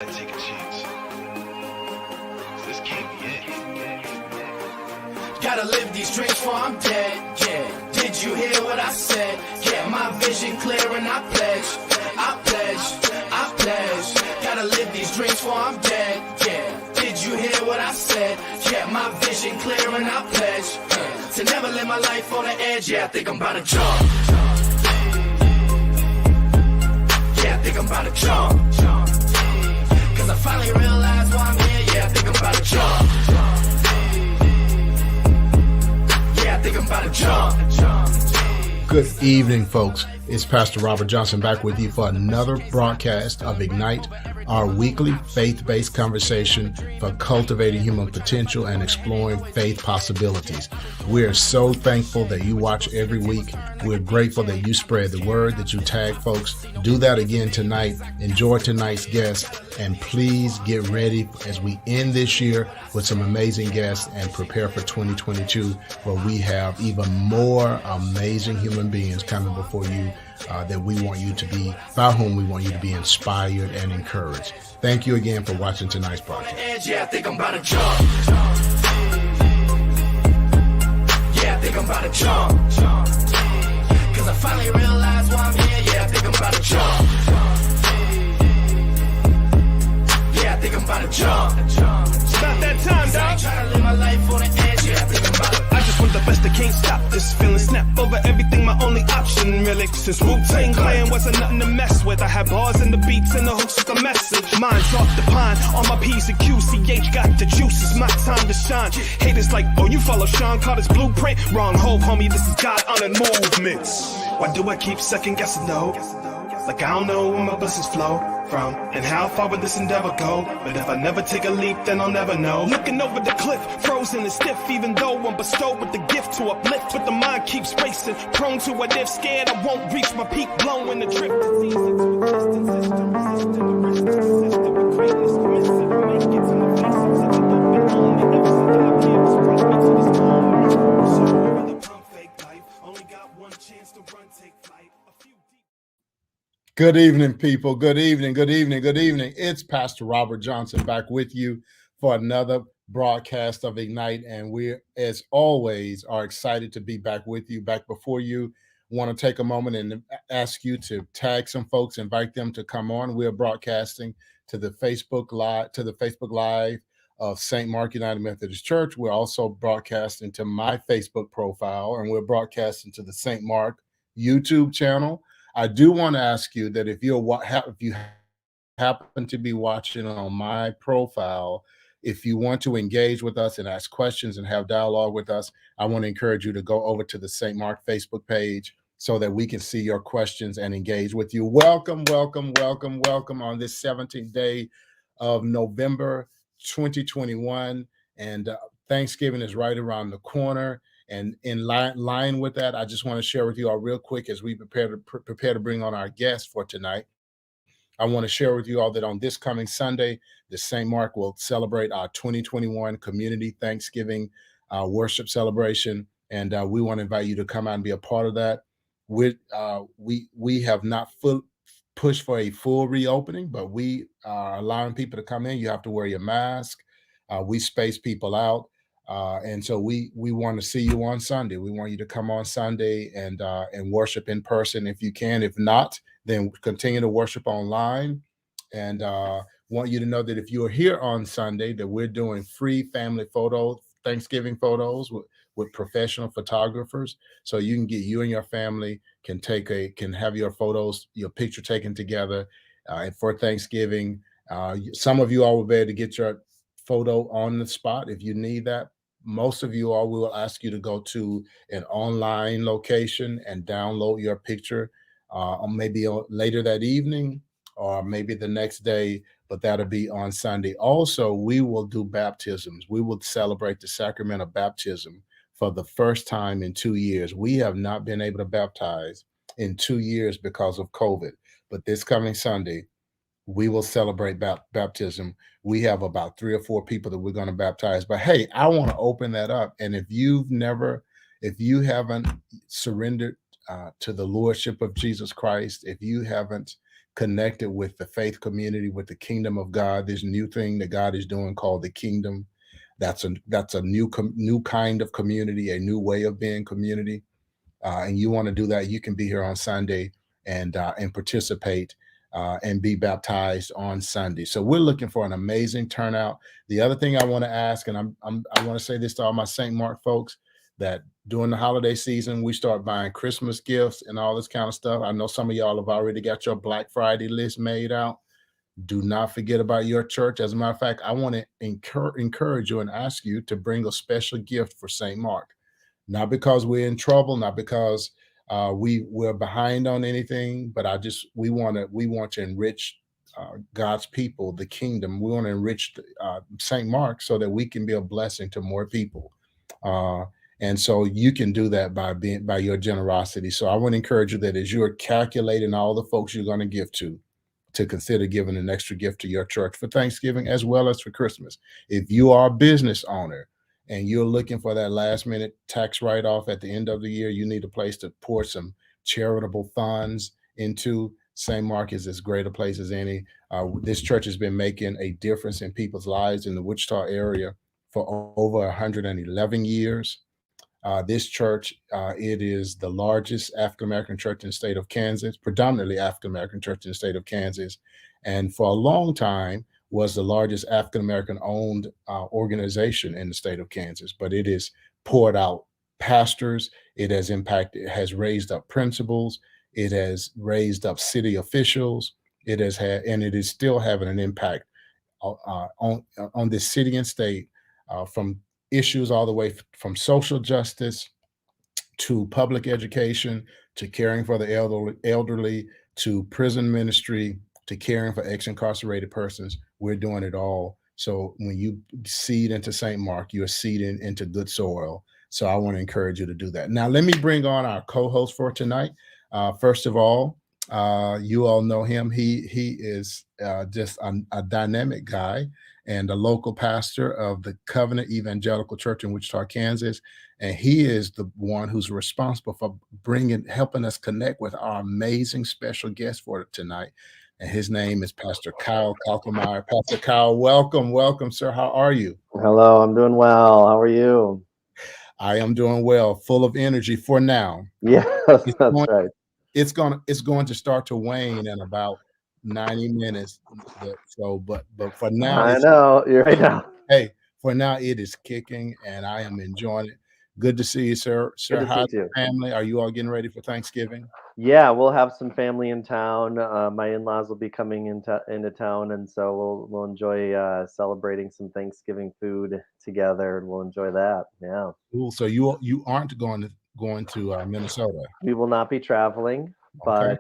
Take a chance. This can't be it. Gotta live these dreams before I'm dead, yeah. Did you hear what I said? Get my vision clear and I pledge. Gotta live these dreams before I'm dead, yeah. Did you hear what I said? Get my vision clear and I pledge to never live my life on the edge. Yeah, I think I'm about to jump. Yeah, I think I'm about to jump. Cause I finally realized why I'm here. Yeah, I think I'm about to jump. Yeah, I think I'm about to jump. Good evening, folks. It's Pastor Robert Johnson back with you for another broadcast of Ignite, our weekly faith-based conversation for cultivating human potential and exploring faith possibilities. We are so thankful that you watch every week. We're grateful that you spread the word, that you tag folks. Do that again tonight. Enjoy tonight's guest, and please get ready as we end this year with some amazing guests and prepare for 2022, where we have even more amazing human beings coming before you that we want you to be, by whom we want you to be inspired and encouraged. Thank you again for watching tonight's broadcast. Yeah, I think I'm about to jump. Yeah, I think I'm about to jump. Cause I finally realized why I'm here. Yeah, I think I'm about to jump. Yeah, I think I'm about to jump. It's about that time, dog. I ain't trying to live my life on the edge. Yeah, I think I'm about to. I just want the best, I can't stop this feeling. Snap over everything, my only option, really. Since Wu-Tang Clan wasn't nothing to mess with. I had bars and the beats and the hooks with the message. Mine's off the pine, on my P's and Q's. CH got the juice, it's my time to shine. Haters like, oh, you follow Sean Carter's blueprint. Wrong hove, homie, this is God-honored movements. Why do I keep second guessing, though? Like I don't know where my blessings flow from, and how far would this endeavor go? But if I never take a leap, then I'll never know. Looking over the cliff, frozen and stiff, even though I'm bestowed with the gift to uplift. But the mind keeps racing, prone to what if, scared I won't reach my peak, blowing the drift. Good evening, people. Good evening. It's Pastor Robert Johnson back with you for another broadcast of Ignite. And we, as always, are excited to be back with you, back before you. Want to take a moment and ask you to tag some folks, invite them to come on. We are broadcasting to the Facebook Live of St. Mark United Methodist Church. We're also broadcasting to my Facebook profile, and we're broadcasting to the St. Mark YouTube channel. I do want to ask you that if you happen to be watching on my profile, if you want to engage with us and ask questions and have dialogue with us, I want to encourage you to go over to the St. Mark Facebook page so that we can see your questions and engage with you. Welcome on this 17th day of November 2021. And Thanksgiving is right around the corner. And in line with that, I just want to share with you all real quick as we prepare to bring on our guest for tonight. I want to share with you all that on this coming Sunday, the St. Mark will celebrate our 2021 Community Thanksgiving worship celebration, and we want to invite you to come out and be a part of that. We have not pushed for a full reopening, but we are allowing people to come in. You have to wear your mask. We space people out. And so we want to see you on Sunday. We want you to come on Sunday and worship in person if you can. If not, then continue to worship online. And want you to know that if you are here on Sunday, that we're doing free family Thanksgiving photos with professional photographers. So you can get you and your family can have your picture taken together for Thanksgiving. Some of you all will be able to get your photo on the spot if you need that. Most of you all, we will ask you to go to an online location and download your picture maybe later that evening or maybe the next day, but that'll be on Sunday. Also, we will do baptisms. We will celebrate the sacrament of baptism for the first time in 2 years. We have not been able to baptize in 2 years because of COVID, but this coming Sunday, we will celebrate baptism. We have about 3 or 4 people that we're going to baptize. But hey, I want to open that up. And if you haven't surrendered to the Lordship of Jesus Christ, if you haven't connected with the faith community, with the kingdom of God, this new thing that God is doing called the kingdom. That's a new kind of community, a new way of being community. And you want to do that, you can be here on Sunday and participate and be baptized on Sunday. So we're looking for an amazing turnout. The other thing I want to ask, and I want to say this to all my St. Mark folks, that during the holiday season, we start buying Christmas gifts and all this kind of stuff. I know some of y'all have already got your Black Friday list made out. Do not forget about your church. As a matter of fact, I want to encourage you and ask you to bring a special gift for St. Mark. Not because we're in trouble, not because we're behind on anything, but we want to enrich God's people, the kingdom. We want to enrich St. Mark so that we can be a blessing to more people. And so you can do that by your generosity. So I want to encourage you that as you're calculating all the folks you're going to give to consider giving an extra gift to your church for Thanksgiving as well as for Christmas. If you are a business owner and you're looking for that last minute tax write-off at the end of the year, you need a place to pour some charitable funds into. St. Mark is as great a place as any. This church has been making a difference in people's lives in the Wichita area for over 111 years. This church, it is the largest African-American church in the state of Kansas, predominantly African-American church in the state of Kansas. And for a long time was the largest African-American owned organization in the state of Kansas, but it has poured out pastors. It has raised up principals. It has raised up city officials. It is still having an impact on this city and state from issues all the way from social justice to public education, to caring for the elderly, to prison ministry, to caring for ex-incarcerated persons. We're doing it all. So when you seed into St. Mark, you're seeding into good soil. So I want to encourage you to do that. Now, let me bring on our co-host for tonight. First of all, you all know him. He is just a dynamic guy and a local pastor of the Covenant Evangelical Church in Wichita, Kansas. And he is the one who's responsible for helping us connect with our amazing special guest for tonight. And his name is Pastor Kyle Kalkmeyer. Pastor Kyle, welcome, sir. How are you? Hello, I'm doing well. How are you? I am doing well, full of energy for now. Yes, that's right. It's going to start to wane in about 90 minutes. So, but for now, I know you're right now. Hey, for now it is kicking, and I am enjoying it. Good to see you, sir. Sir, how's your family? Are you all getting ready for Thanksgiving? Yeah, we'll have some family in town. My in-laws will be coming into town, and so we'll enjoy celebrating some Thanksgiving food together, and we'll enjoy that. Yeah. Cool. So you aren't going to Minnesota? We will not be traveling, Okay.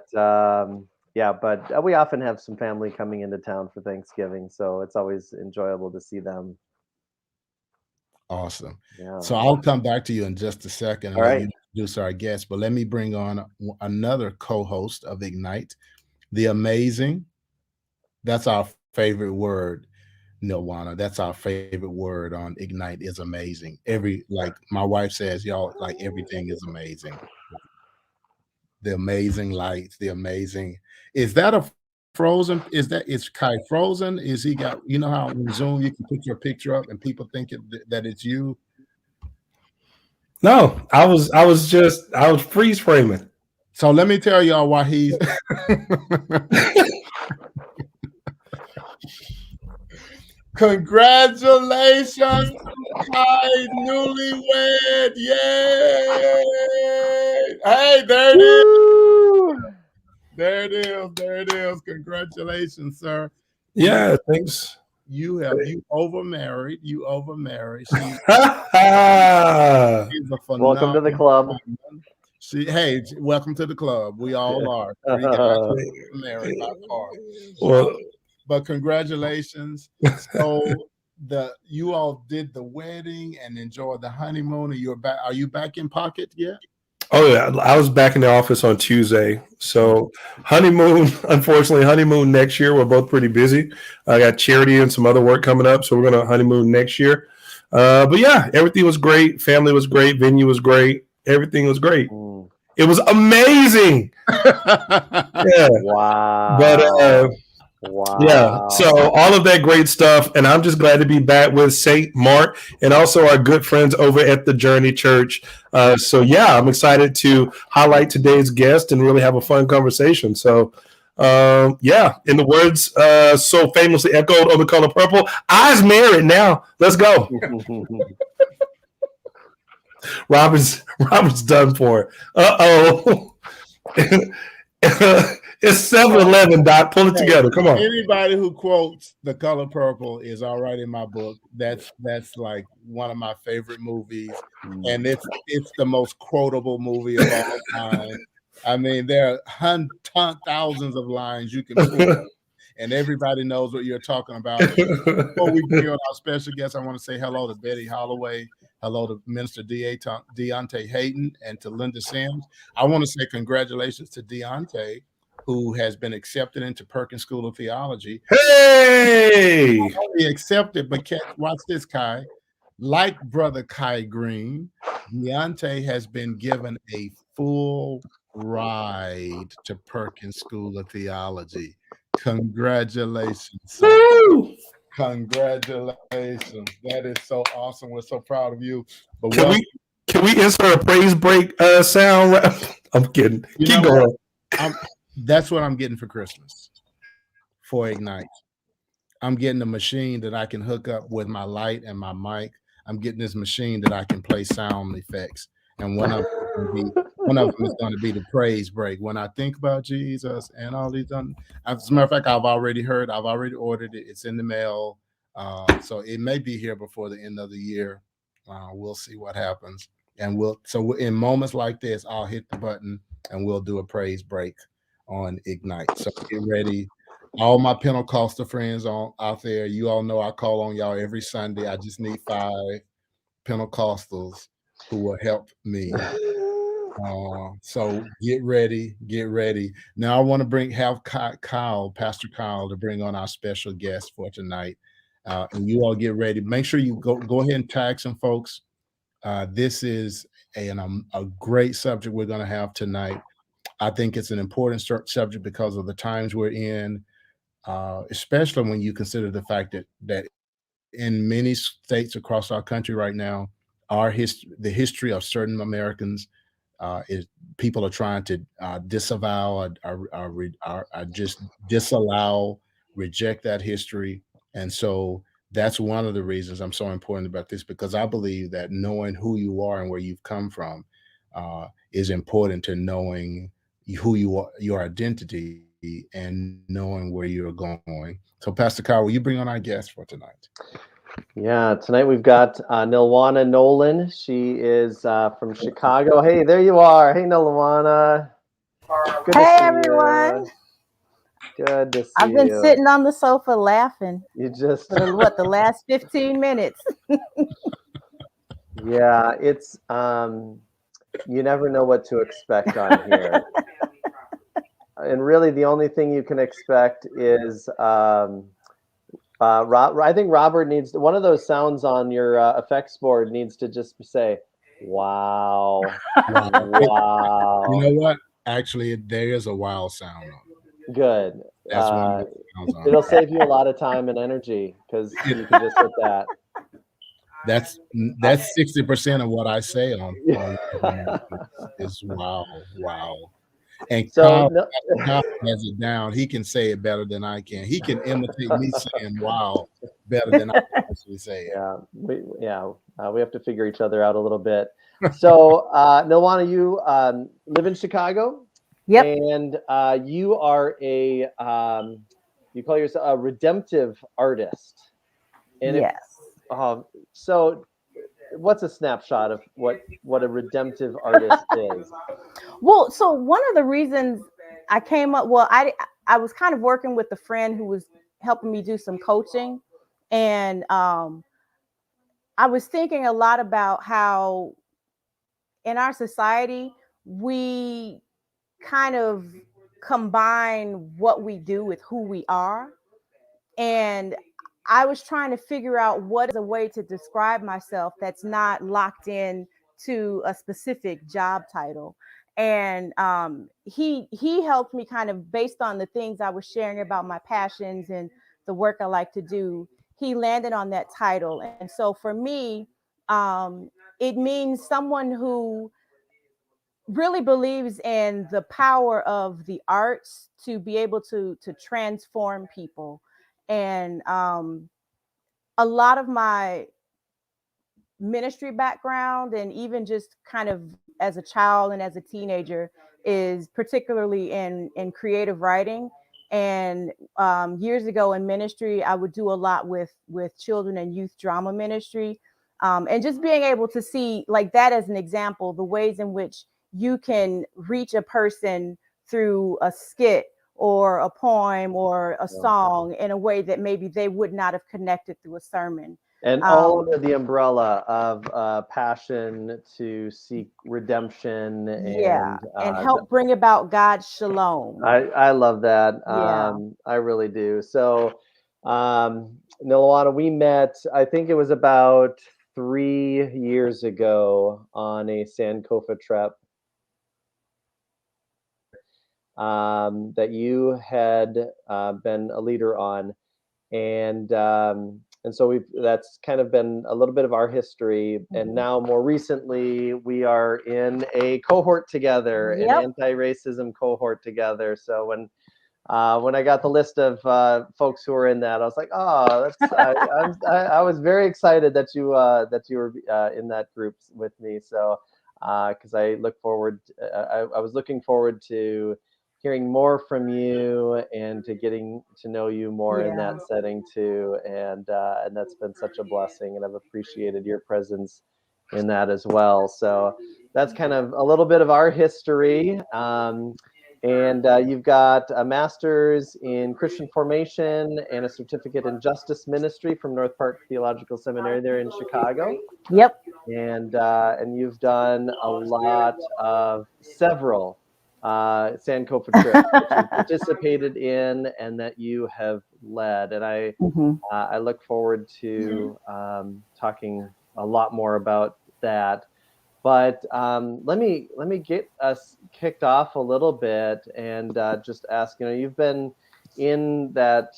but we often have some family coming into town for Thanksgiving, so it's always enjoyable to see them. Awesome. Yeah. So I'll come back to you in just a second and let you introduce our guest, but let me bring on another co-host of Ignite, the amazing. That's our favorite word, Nilwona. That's our favorite word on Ignite is amazing. Like my wife says, y'all, like everything is amazing. The amazing lights, the amazing. Is that a frozen? Is Kai frozen? Is he got, you know how on Zoom you can put your picture up and people think that it's you? No, I was freeze framing. So let me tell y'all why he's congratulations, Kai, newlywed. Yay! Hey, there it is. There it is. Congratulations, sir. Yeah, thanks. You overmarried. She's a Welcome to the club. Welcome to the club. We all are. Married by far. Well, but congratulations. So you all did the wedding and enjoyed the honeymoon. Are you back in pocket yet? Oh yeah, I was back in the office on Tuesday. So unfortunately, honeymoon next year. We're both pretty busy. I got charity and some other work coming up, so we're gonna honeymoon next year. But yeah, everything was great. Family was great. Venue was great. Everything was great. It was amazing. Yeah. Wow. But wow. yeah, so all of that great stuff, and I'm just glad to be back with Saint Mark and also our good friends over at the Journey Church. So yeah, I'm excited to highlight today's guest and really have a fun conversation. So yeah, in the words so famously echoed on The Color Purple, I's married now. Let's go. Robert's done for. Uh-oh. It's 7-Eleven, Doc. Pull it together. Come on. Anybody who quotes The Color Purple is all right in my book. That's like one of my favorite movies, and it's the most quotable movie of all time. I mean, there are thousands of lines you can pull, and everybody knows what you're talking about. Before we bring on our special guest, I want to say hello to Betty Holloway. Hello to Minister Deontay Hayden and to Linda Sims. I want to say congratulations to Deontay, who has been accepted into Perkins School of Theology. Hey! Not only accepted, but watch this, Kai. Like Brother Kai Green, Deontay has been given a full ride to Perkins School of Theology. Congratulations. Woo! Congratulations. That is so awesome. We're so proud of you. But can we insert a praise break sound? I'm kidding. Keep going. That's what I'm getting for Christmas for Ignite. I'm getting a machine that I can hook up with my light and my mic. I'm getting this machine that I can play sound effects. And one of them is going to be the praise break. When I think about Jesus and all these done, as a matter of fact, I've already ordered it. It's in the mail. So it may be here before the end of the year. We'll see what happens. And in moments like this, I'll hit the button and we'll do a praise break on Ignite. So get ready. All my Pentecostal friends out there, you all know I call on y'all every Sunday. I just need 5 Pentecostals who will help me. So get ready. Now I want to have Pastor Kyle, to bring on our special guest for tonight. And you all get ready. Make sure you go ahead and tag some folks. This is a great subject we're going to have tonight. I think it's an important subject because of the times we're in, especially when you consider the fact that in many states across our country right now, the history of certain Americans is people are trying to disavow or just disallow, reject that history. And so that's one of the reasons I'm so important about this, because I believe that knowing who you are and where you've come from is important to knowing who you are, your identity, and knowing where you're going. So Pastor Kyle, will you bring on our guest for tonight? Yeah, tonight we've got Nilwona Nowlin. She is from Chicago. Hey, there you are. Hey, Nilwona. Good to see everyone. Good to see you. I've been sitting on the sofa laughing. You just for the last 15 minutes. Yeah, it's you never know what to expect on here. And really the only thing you can expect is I think Robert needs one of those sounds on your effects board needs to just say, wow. Wow. You know what? Actually, there is a wow sound on it. Good. That's one of the sounds on it'll save you a lot of time and energy because you can just hit that. That's 60% of what I say on is wow. And so Kyle has it down. He can say it better than I can. He can imitate me saying wow better than I can actually say it. We have to figure each other out a little bit. So Nilwona, you live in Chicago. Yep. And you are you call yourself a redemptive artist. And yes. So what's a snapshot of what a redemptive artist is? Well, so one of the reasons I came up, I was kind of working with a friend who was helping me do some coaching. And I was thinking a lot about how in our society, we kind of combine what we do with who we are. And I was trying to figure out what is a way to describe myself that's not locked in to a specific job title. And he helped me kind of based on the things I was sharing about my passions and the work I like to do. He landed on that title, and so for me, it means someone who really believes in the power of the arts to be able to transform people. And a lot of my ministry background, and even just kind of as a child and as a teenager, is particularly in creative writing. And years ago in ministry, I would do a lot with children and youth drama ministry, and just being able to see like that as an example, the ways in which you can reach a person through a skit or a poem or a song in a way that maybe they would not have connected through a sermon. And all under the umbrella of passion to seek redemption and help bring about God's shalom. I love that. Yeah. I really do. So, Nilwona, we met, I think it was about 3 years ago on a Sankofa trip that you had been a leader on. And so that's kind of been a little bit of our history. And now more recently, we are in a cohort together, an anti-racism cohort together. So when I got the list of folks who were in that, I was like, oh, I was very excited that you were in that group with me. So because I was looking forward to hearing more from you and to getting to know you more in that setting too, and that's been such a blessing, and I've appreciated your presence in that as well. So that's kind of a little bit of our history. And you've got a master's in Christian formation and a certificate in justice ministry from North Park Theological Seminary there in Chicago. Yep. And you've done a lot of several Sankofa trips that you participated in and that you have led. And I look forward to talking a lot more about that. But let me get us kicked off a little bit and just ask, you've been in that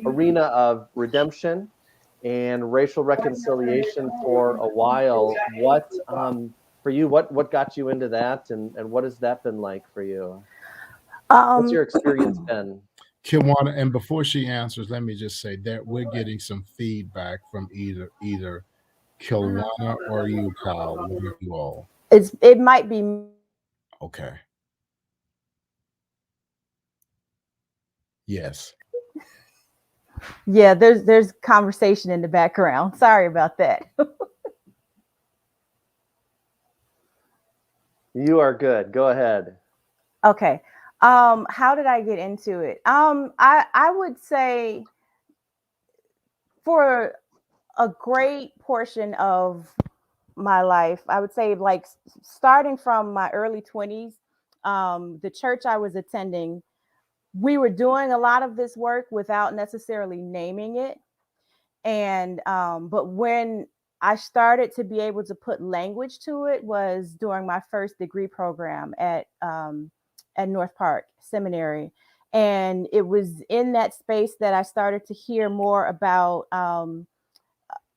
arena of redemption and racial reconciliation for a while. What for you, what got you into that, and what has that been like for you? What's your experience been? Kiwana, and before she answers, let me just say that we're getting some feedback from either Kiwana or you, Kyle. One of you all. It might be. Okay. Yes. Yeah, there's conversation in the background. Sorry about that. You are good. Go ahead. Okay. How did I get into it? I would say for a great portion of my life, I would say like starting from my early 20s, the church I was attending, we were doing a lot of this work without necessarily naming it. And but when I started to be able to put language to it was during my first degree program at North Park Seminary. And it was in that space that I started to hear more about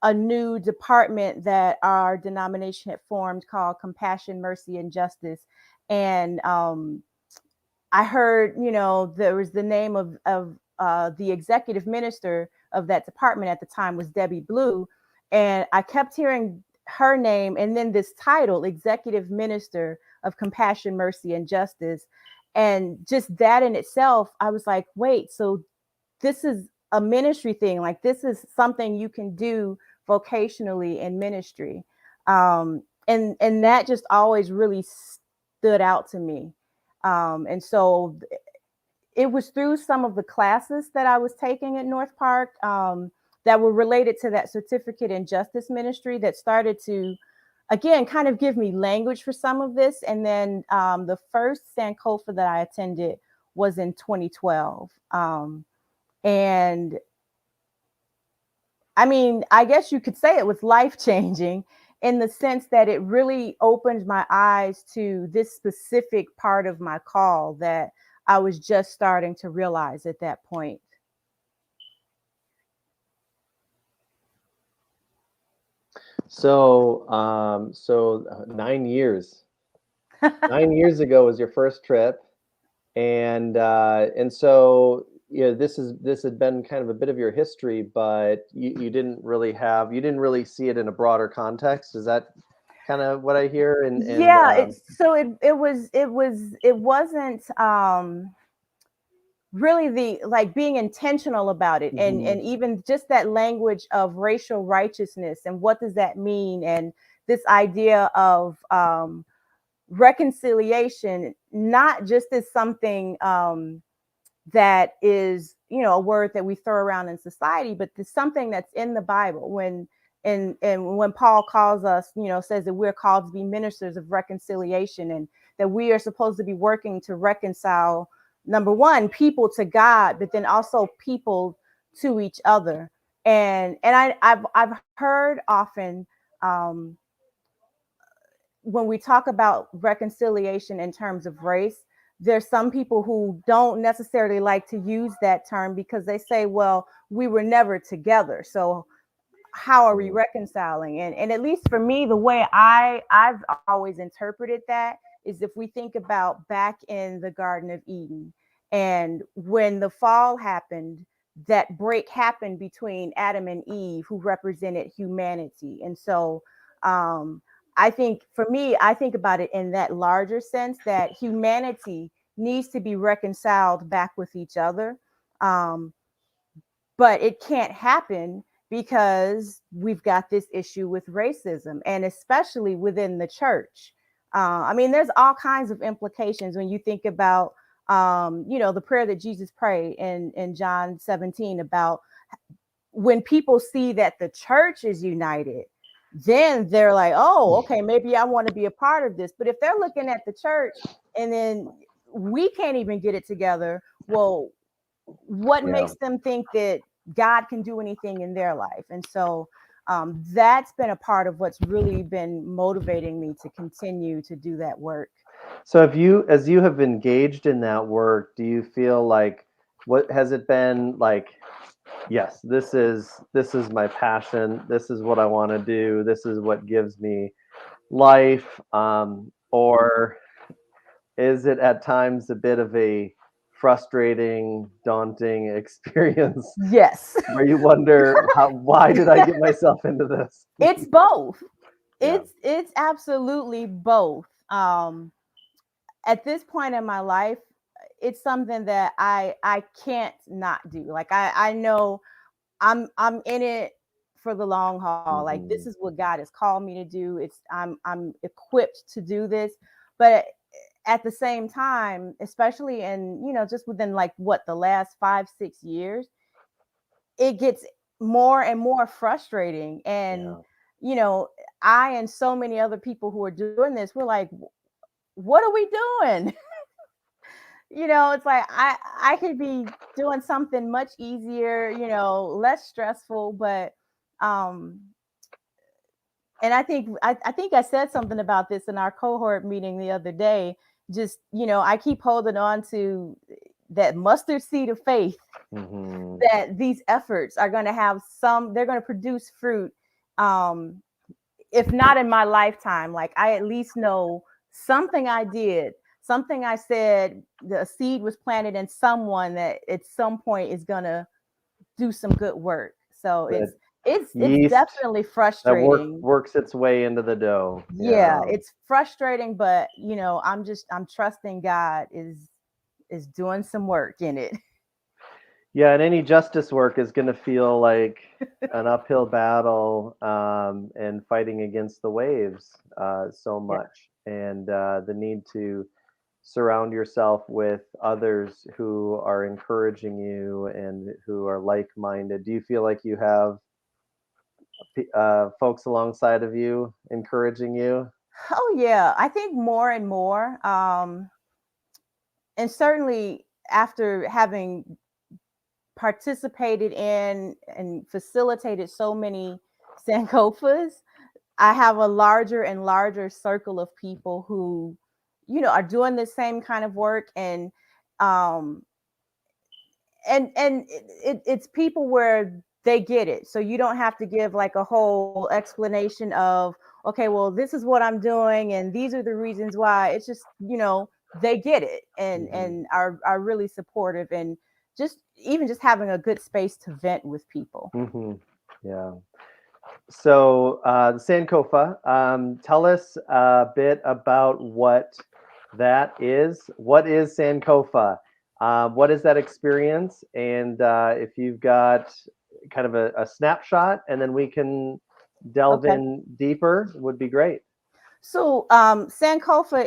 a new department that our denomination had formed called Compassion, Mercy, and Justice. And I heard, there was the name of the executive minister of that department at the time was Debbie Blue. And I kept hearing her name and then this title, Executive Minister of Compassion, Mercy, and Justice. And just that in itself, I was like, wait, so this is a ministry thing. Like this is something you can do vocationally in ministry. And that just always really stood out to me. And so it was through some of the classes that I was taking at North Park that were related to that certificate in justice ministry that started to, again, kind of give me language for some of this. And then the first Sankofa that I attended was in 2012. And I mean, I guess you could say it was life-changing. in the sense that it really opened my eyes to this specific part of my call that I was just starting to realize at that point. So, 9 years. 9 years ago was your first trip, and so this had been kind of a bit of your history, but you didn't really see it in a broader context. Is that kind of what I hear? Yeah, it wasn't really the like being intentional about it, and even just that language of racial righteousness and what does that mean, and this idea of reconciliation, not just as something that is, a word that we throw around in society, but there's something that's in the Bible. And when Paul calls us, says that we're called to be ministers of reconciliation, and that we are supposed to be working to reconcile, number one, people to God, but then also people to each other. And I've heard often, when we talk about reconciliation in terms of race, there's some people who don't necessarily like to use that term because they say, well, we were never together, so how are we reconciling? And at least for me, the way I've always interpreted that is, if we think about back in the Garden of Eden, and when the fall happened, that break happened between Adam and Eve, who represented humanity. And so I think for me, I think about it in that larger sense, that humanity needs to be reconciled back with each other. But it can't happen because we've got this issue with racism, and especially within the church. I mean, there's all kinds of implications when you think about, the prayer that Jesus prayed in John 17 about when people see that the church is united, then they're like, oh, okay, maybe I want to be a part of this. But if they're looking at the church and then we can't even get it together, well, what makes them think that God can do anything in their life? And so that's been a part of what's really been motivating me to continue to do that work. So as you have engaged in that work, do you feel like, what has it been like? Yes, this is my passion. This is what I want to do. This is what gives me life. Or is it at times a bit of a frustrating, daunting experience? Yes. Where you wonder, why did I get myself into this? It's both. Yeah. It's absolutely both. At this point in my life, it's something that I can't not do. Like I know I'm in it for the long haul. Like, this is what God has called me to do. I'm equipped to do this. But at the same time, especially in, just within like the last 5-6 years, it gets more and more frustrating. And I and so many other people who are doing this, we're like, what are we doing? It's like I could be doing something much easier, less stressful. But and I think I said something about this in our cohort meeting the other day. Just, I keep holding on to that mustard seed of faith, that these efforts are going to have they're going to produce fruit. If not in my lifetime, like, I at least know something I did, something I said, the seed was planted in someone that at some point is going to do some good work. So it's definitely frustrating. That works its way into the dough. Yeah, it's frustrating, but I'm trusting God is doing some work in it. Yeah, and any justice work is going to feel like an uphill battle, and fighting against the waves so much. And the need to surround yourself with others who are encouraging you and who are like-minded. Do you feel like you have folks alongside of you encouraging you? Oh yeah, I think more and more. And certainly after having participated in and facilitated so many Sankofas, I have a larger and larger circle of people who, are doing the same kind of work, um, it's people where they get it. So you don't have to give like a whole explanation of, okay, well, this is what I'm doing and these are the reasons why. It's just, they get it and are really supportive, and just even just having a good space to vent with people. Yeah. So the Sankofa, tell us a bit about what that is. What is Sankofa? What is that experience? And if you've got kind of a snapshot, and then we can delve in deeper, would be great. So Sankofa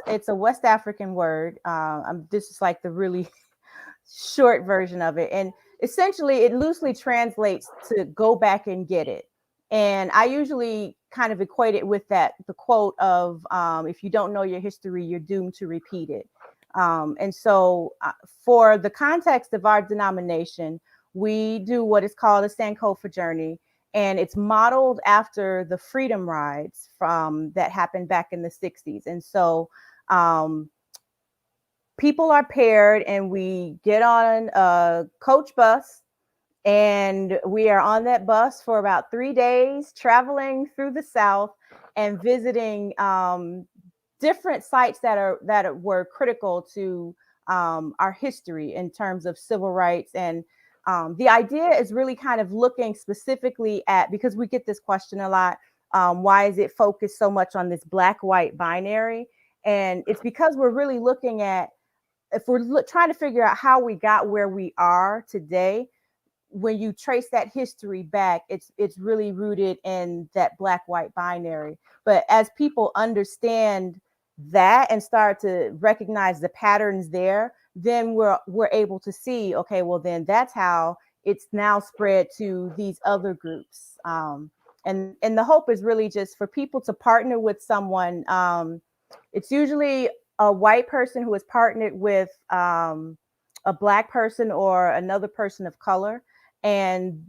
it's a West African word. This is like the really short version of it, and essentially it loosely translates to go back and get it. And I usually kind of equate it with the quote of, if you don't know your history, you're doomed to repeat it. And so for the context of our denomination, we do what is called a Sinkofa Journey, and it's modeled after the freedom rides that happened back in the 60s. And so people are paired, and we get on a coach bus, and we are on that bus for about 3 days, traveling through the South and visiting different sites that were critical to our history in terms of civil rights. And the idea is really kind of looking specifically at, because we get this question a lot, why is it focused so much on this black-white binary? And it's because we're really looking at, if we're trying to figure out how we got where we are today, when you trace that history back, it's really rooted in that black-white binary. But as people understand that and start to recognize the patterns there, then we're able to see, okay, well, then that's how it's now spread to these other groups. And the hope is really just for people to partner with someone. It's usually a white person who is partnered with a black person or another person of color. And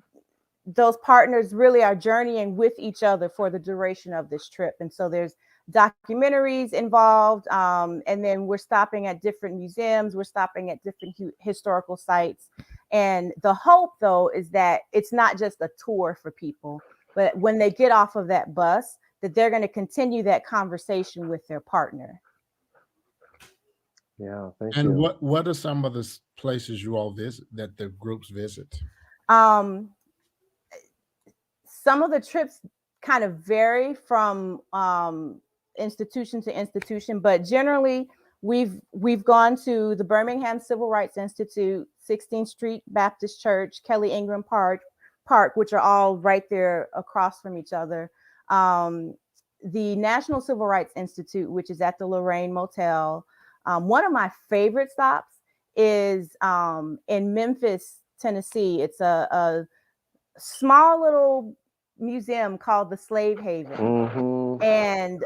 those partners really are journeying with each other for the duration of this trip. And so there's documentaries involved. And then we're stopping at different museums. We're stopping at different historical sites. And the hope, though, is that it's not just a tour for people, but when they get off of that bus, that they're going to continue that conversation with their partner. Yeah, thank and you. what are some of the places you all visit, that the groups visit? Some of the trips kind of vary from institution to institution, but generally we've gone to the Birmingham Civil Rights Institute, 16th Street Baptist Church, Kelly Ingram Park, which are all right there across from each other. The National Civil Rights Institute, which is at the Lorraine Motel. One of my favorite stops is in Memphis, Tennessee. It's a small little museum called the Slave Haven. And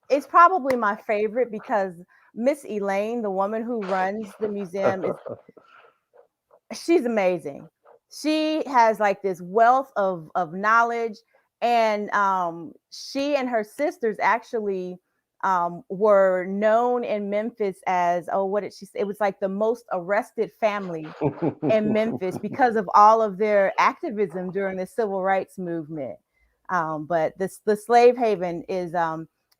it's probably my favorite because Miss Elaine, the woman who runs the museum, she's amazing. She has like this wealth of knowledge, and she and her sisters actually were known in Memphis as, what did she say? It was like the most arrested family in Memphis because of all of their activism during the civil rights movement. But the Slave Haven is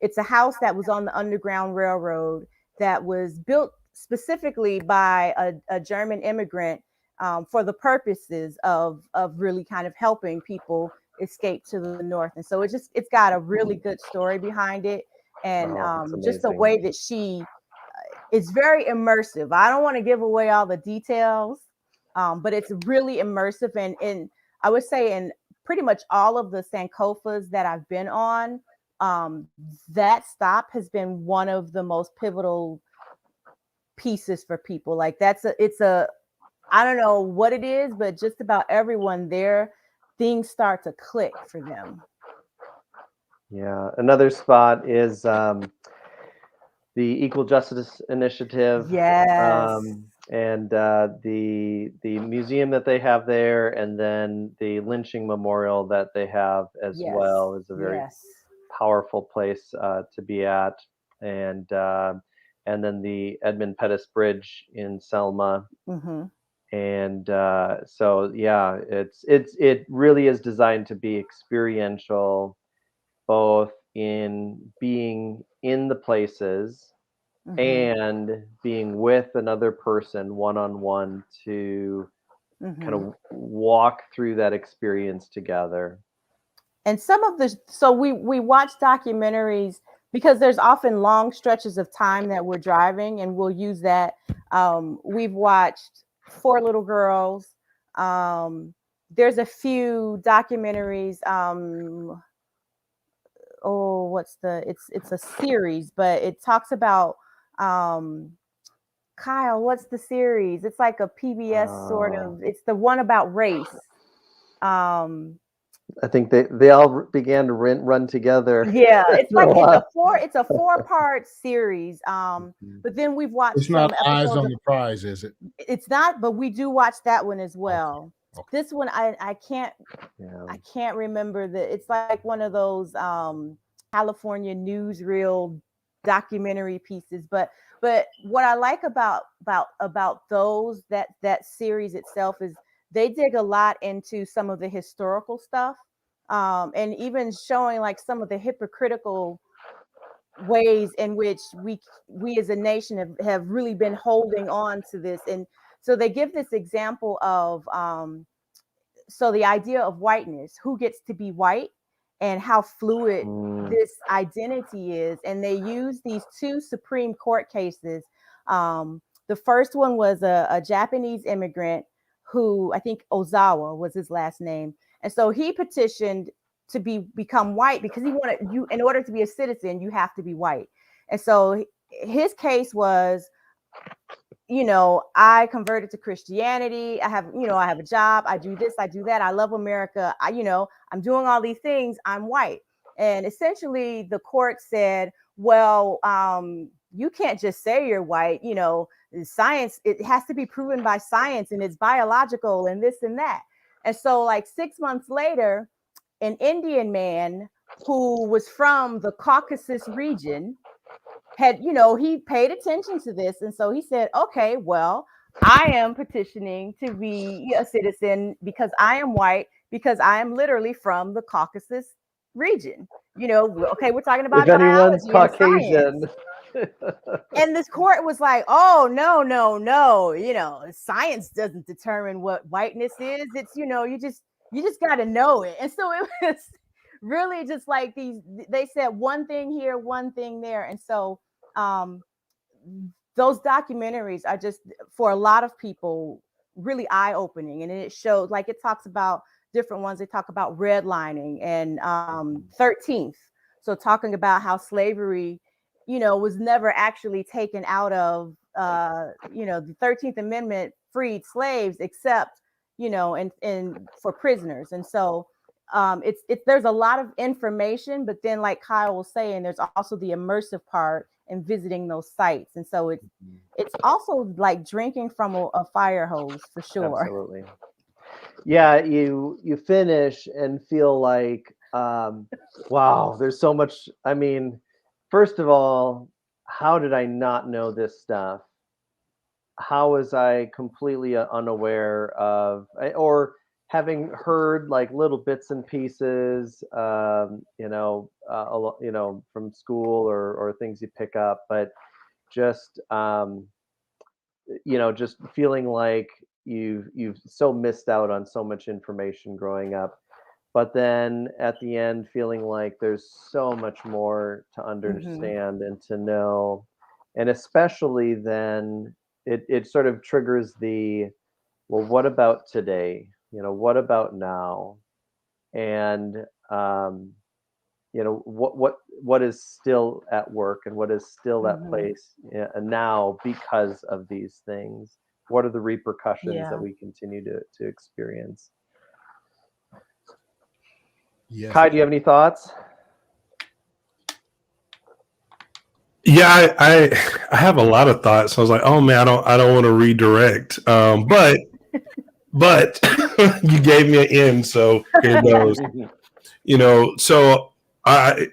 it's a house that was on the Underground Railroad that was built specifically by a German immigrant for the purposes of really kind of helping people escape to the North. And so it's got a really good story behind it. And just the way that it's very immersive. I don't want to give away all the details, but it's really immersive. And I would say in pretty much all of the Sankofas that I've been on, that stop has been one of the most pivotal pieces for people. Like I don't know what it is, but just about everyone there, things start to click for them. Yeah, another spot is the Equal Justice Initiative. Yes. And the museum that they have there, and then the lynching memorial that they have as Yes. well, is a very Yes. powerful place to be at. And then the Edmund Pettus Bridge in Selma. Mm-hmm. And so yeah, it really is designed to be experiential, both in being in the places Mm-hmm. and being with another person one-on-one to Mm-hmm. kind of walk through that experience together. And some of the so we watch documentaries because there's often long stretches of time that we're driving, and we'll use that. We've watched Four Little Girls. There's a few documentaries. It's a series, but it talks about Kyle. What's the series? It's like a PBS sort of. It's the one about race. I think they all began to run together. Yeah, it's for a like while. it's a four-part series. But then we've watched It's not some Eyes episodes on the Prize, is it? it's not, but we do watch that one as well. Okay. This one I can't remember it's like one of those California newsreel documentary pieces. But what I like about those that series itself is they dig a lot into some of the historical stuff. And even showing like some of the hypocritical ways in which we as a nation have really been holding on to this. And so they give this example of so the idea of whiteness, who gets to be white and how fluid this identity is. And they use these two Supreme Court cases. The first one was a Japanese immigrant who, I think Ozawa was his last name. And so he petitioned to become white because he wanted you, in order to be a citizen, you have to be white. And so his case was, I converted to Christianity. I have a job. I do this, I do that. I love America. I'm doing all these things. I'm white. And essentially the court said, well, you can't just say you're white. Science, it has to be proven by science, and it's biological and this and that. And so like 6 months later, an Indian man who was from the Caucasus region had, he paid attention to this. And so he said, okay, well, I am petitioning to be a citizen because I am white, because I am literally from the Caucasus region. Okay, we're talking about If anyone's biology Caucasian. And this court was like, oh, no, science doesn't determine what whiteness is. It's, you just got to know it. And so it was really just like they said one thing here, one thing there. And so those documentaries are just, for a lot of people, really eye-opening. And it showed, like, it talks about different ones. They talk about redlining and 13th. So talking about how slavery, was never actually taken out of, the 13th Amendment freed slaves, except, and for prisoners. And so there's a lot of information, but then like Kyle was saying, there's also the immersive part and visiting those sites. And so it's also like drinking from a fire hose, for sure. Absolutely. Yeah, you finish and feel like, wow, there's so much. I mean, first of all, how did I not know this stuff? How was I completely unaware of, or having heard like little bits and pieces, from school or things you pick up, but just just feeling like you've so missed out on so much information growing up, but then at the end feeling like there's so much more to understand and to know. And especially then it sort of triggers well, what about today? What about now? And what is still at work and what is still at place now because of these things? What are the repercussions that we continue to experience? Yes. Kai, do you have any thoughts? Yeah, I have a lot of thoughts. I was like, oh man, I don't want to redirect. But you gave me an end, so here goes. So I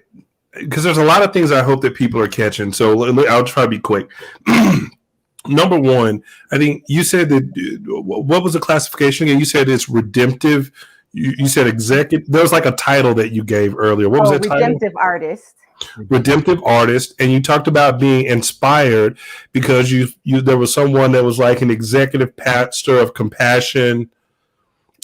because there's a lot of things I hope that people are catching. So I'll try to be quick. Number one, I think you said that. What was the classification again? You said it's redemptive. You said executive. There was like a title that you gave earlier. What was that title? Redemptive artist. Redemptive artist, and you talked about being inspired because you there was someone that was like an executive pastor of compassion.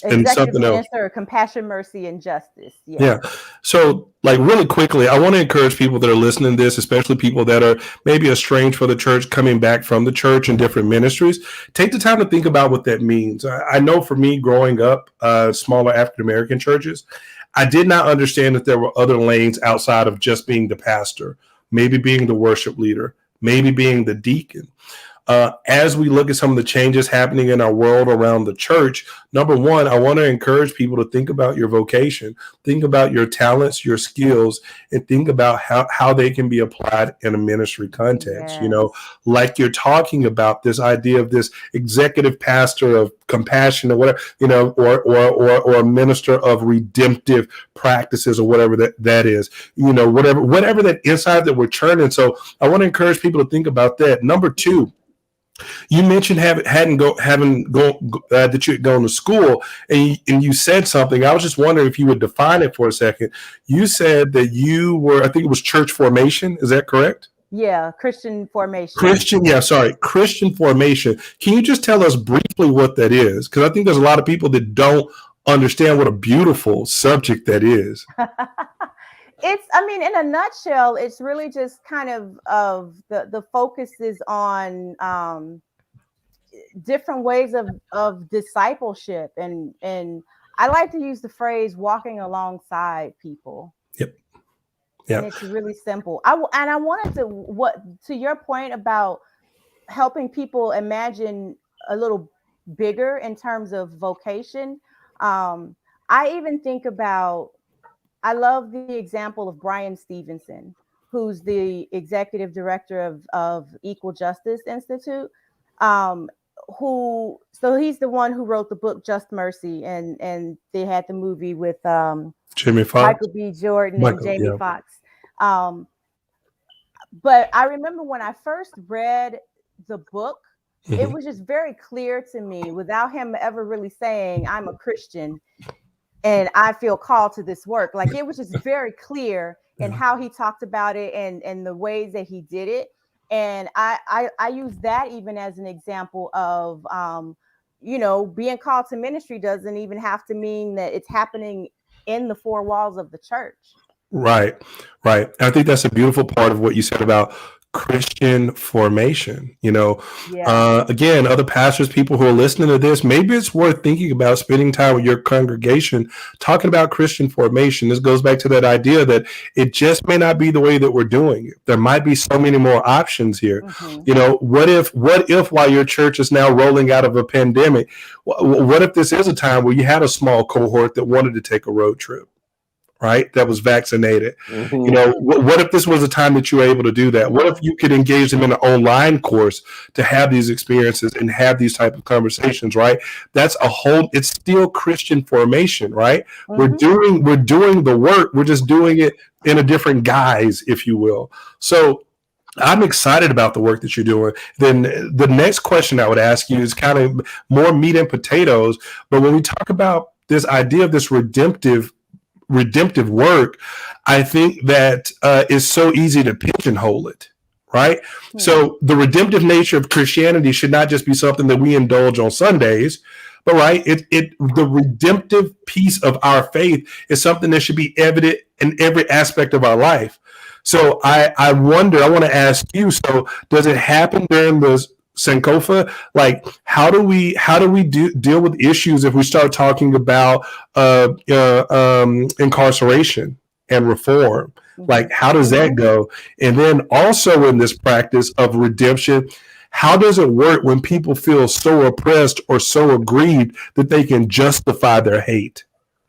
And something else. Compassion, mercy, and justice. Yeah. So, like, really quickly, I want to encourage people that are listening to this, especially people that are maybe estranged for the church, coming back from the church in different ministries. Take the time to think about what that means. I know for me, growing up, smaller African American churches, I did not understand that there were other lanes outside of just being the pastor, maybe being the worship leader, maybe being the deacon. As we look at some of the changes happening in our world around the church, number one, I want to encourage people to think about your vocation, think about your talents, your skills, and think about how they can be applied in a ministry context. Yes. Like you're talking about this idea of this executive pastor of compassion or whatever, or a minister of redemptive practices or whatever that is, whatever that inside that we're churning. So I want to encourage people to think about that. Number two, you mentioned that you had gone to school, and you said something. I was just wondering if you would define it for a second. You said that you were, I think it was church formation. Is that correct? Yeah, Christian formation. Christian formation. Can you just tell us briefly what that is? Because I think there's a lot of people that don't understand what a beautiful subject that is. In a nutshell, it's really just kind of the focus is on different ways of discipleship. And I like to use the phrase walking alongside people. Yep. Yeah. And it's really simple. I wanted to your point about helping people imagine a little bigger in terms of vocation. I even think about, I love the example of Brian Stevenson, who's the executive director of Equal Justice Institute. So he's the one who wrote the book Just Mercy, and they had the movie with Jamie Foxx, Michael B. Jordan, and Jamie Foxx. But I remember when I first read the book, it was just very clear to me, without him ever really saying, I'm a Christian and I feel called to this work. Like, it was just very clear in how he talked about it and the ways that he did it. And I use that even as an example of, being called to ministry doesn't even have to mean that it's happening in the four walls of the church. Right. I think that's a beautiful part of what you said about Christian formation. Again, other pastors, people who are listening to this, maybe it's worth thinking about spending time with your congregation talking about Christian formation. This goes back to that idea that it just may not be the way that we're doing it. There might be so many more options here. What if while your church is now rolling out of a pandemic, what if this is a time where you had a small cohort that wanted to take a road trip, right, that was vaccinated? What if this was a time that you were able to do that? What if you could engage them in an online course to have these experiences and have these type of conversations, right? It's still Christian formation, right? We're doing the work. We're just doing it in a different guise, if you will. So I'm excited about the work that you're doing. Then the next question I would ask you is kind of more meat and potatoes. But when we talk about this idea of this redemptive work, I think that is so easy to pigeonhole it, right? So the redemptive nature of Christianity should not just be something that we indulge on Sundays, but right, the redemptive piece of our faith is something that should be evident in every aspect of our life. So I want to ask you, so does it happen during the Sankofa? Like, how do we deal with issues if we start talking about incarceration and reform? Like, how does that go? And then also in this practice of redemption, how does it work when people feel so oppressed or so aggrieved that they can justify their hate?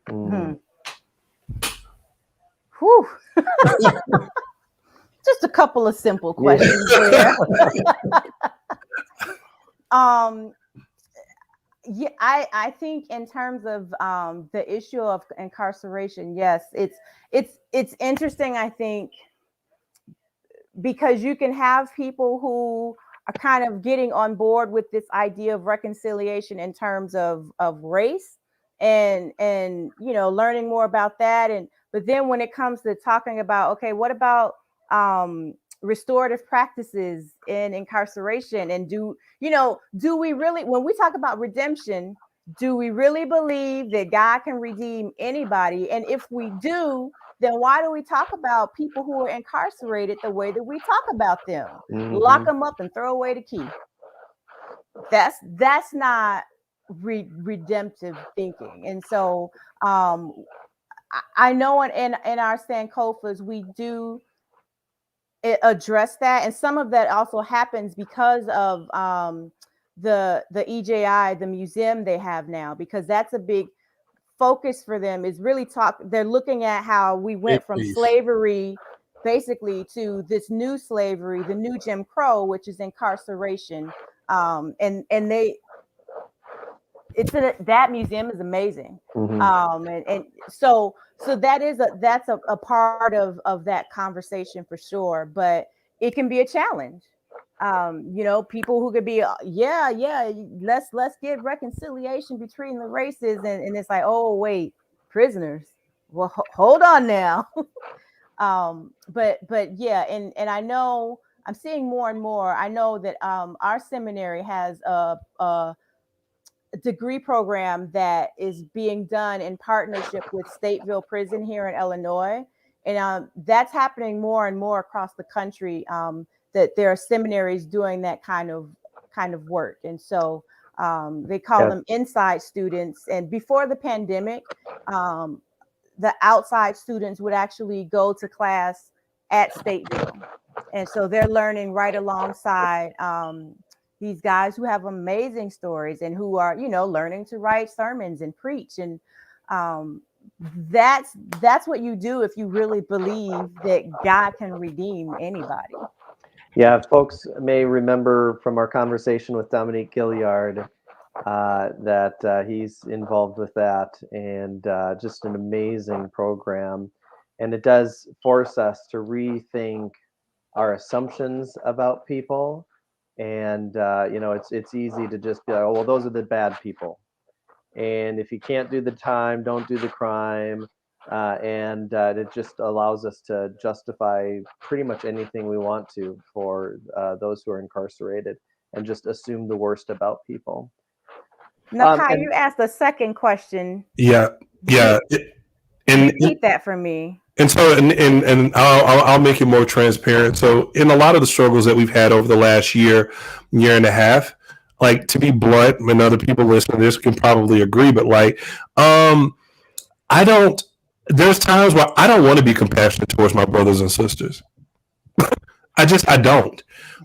Whew. Just a couple of simple questions there. Yeah, I think in terms of the issue of incarceration, yes, it's interesting. I think because you can have people who are kind of getting on board with this idea of reconciliation in terms of race and learning more about that, and but then when it comes to talking about, okay, what about restorative practices in incarceration, and do we really, when we talk about redemption, do we really believe that God can redeem anybody? And if we do, then why do we talk about people who are incarcerated the way that we talk about them? Lock them up and throw away the key. That's not redemptive thinking. And so I know in our Sankofas we do address that, and some of that also happens because of the EJI, the museum they have now, because that's a big focus for them, is really they're looking at how we went from slavery basically to this new slavery, the new Jim Crow, which is incarceration. And that museum is amazing. And so that's a part of that conversation for sure, but it can be a challenge. People who could be, let's get reconciliation between the races, and it's like, oh wait, prisoners, well, hold on now. But yeah, and I know I'm seeing more and more. I know that our seminary has a degree program that is being done in partnership with Stateville Prison here in Illinois, and that's happening more and more across the country. That there are seminaries doing that kind of work, and so they call them inside students. And before the pandemic, the outside students would actually go to class at Stateville, and so they're learning right alongside these guys who have amazing stories and who are learning to write sermons and preach. And that's what you do if you really believe that God can redeem anybody. Yeah, folks may remember from our conversation with Dominique Gilliard that he's involved with that, and just an amazing program. And it does force us to rethink our assumptions about people. And it's easy to just be like, oh well, those are the bad people, and if you can't do the time, don't do the crime. And it just allows us to justify pretty much anything we want to for those who are incarcerated, and just assume the worst about people. Now, Kai, you asked a second question. Yeah. Repeat that for me. And so, and I'll make it more transparent. So, in a lot of the struggles that we've had over the last year and a half, like, to be blunt, and other people listening to this can probably agree, but there's times where I don't want to be compassionate towards my brothers and sisters. I don't.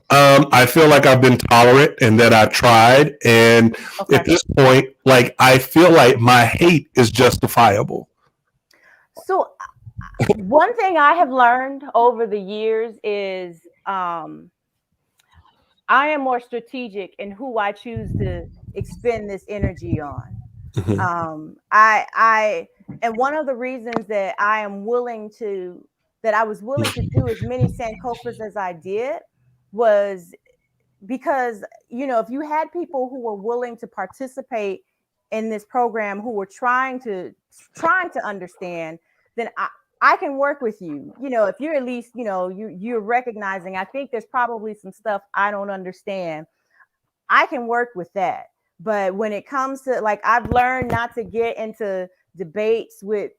I feel like I've been tolerant and that I tried. And at this point, like, I feel like my hate is justifiable. So one thing I have learned over the years is I am more strategic in who I choose to expend this energy on. And one of the reasons that I was willing to do as many Sankofas as I did was because, if you had people who were willing to participate in this program, who were trying to understand, then I can work with you. If you're at least, you're recognizing, I think there's probably some stuff I don't understand, I can work with that. But when it comes to, like, I've learned not to get into debates with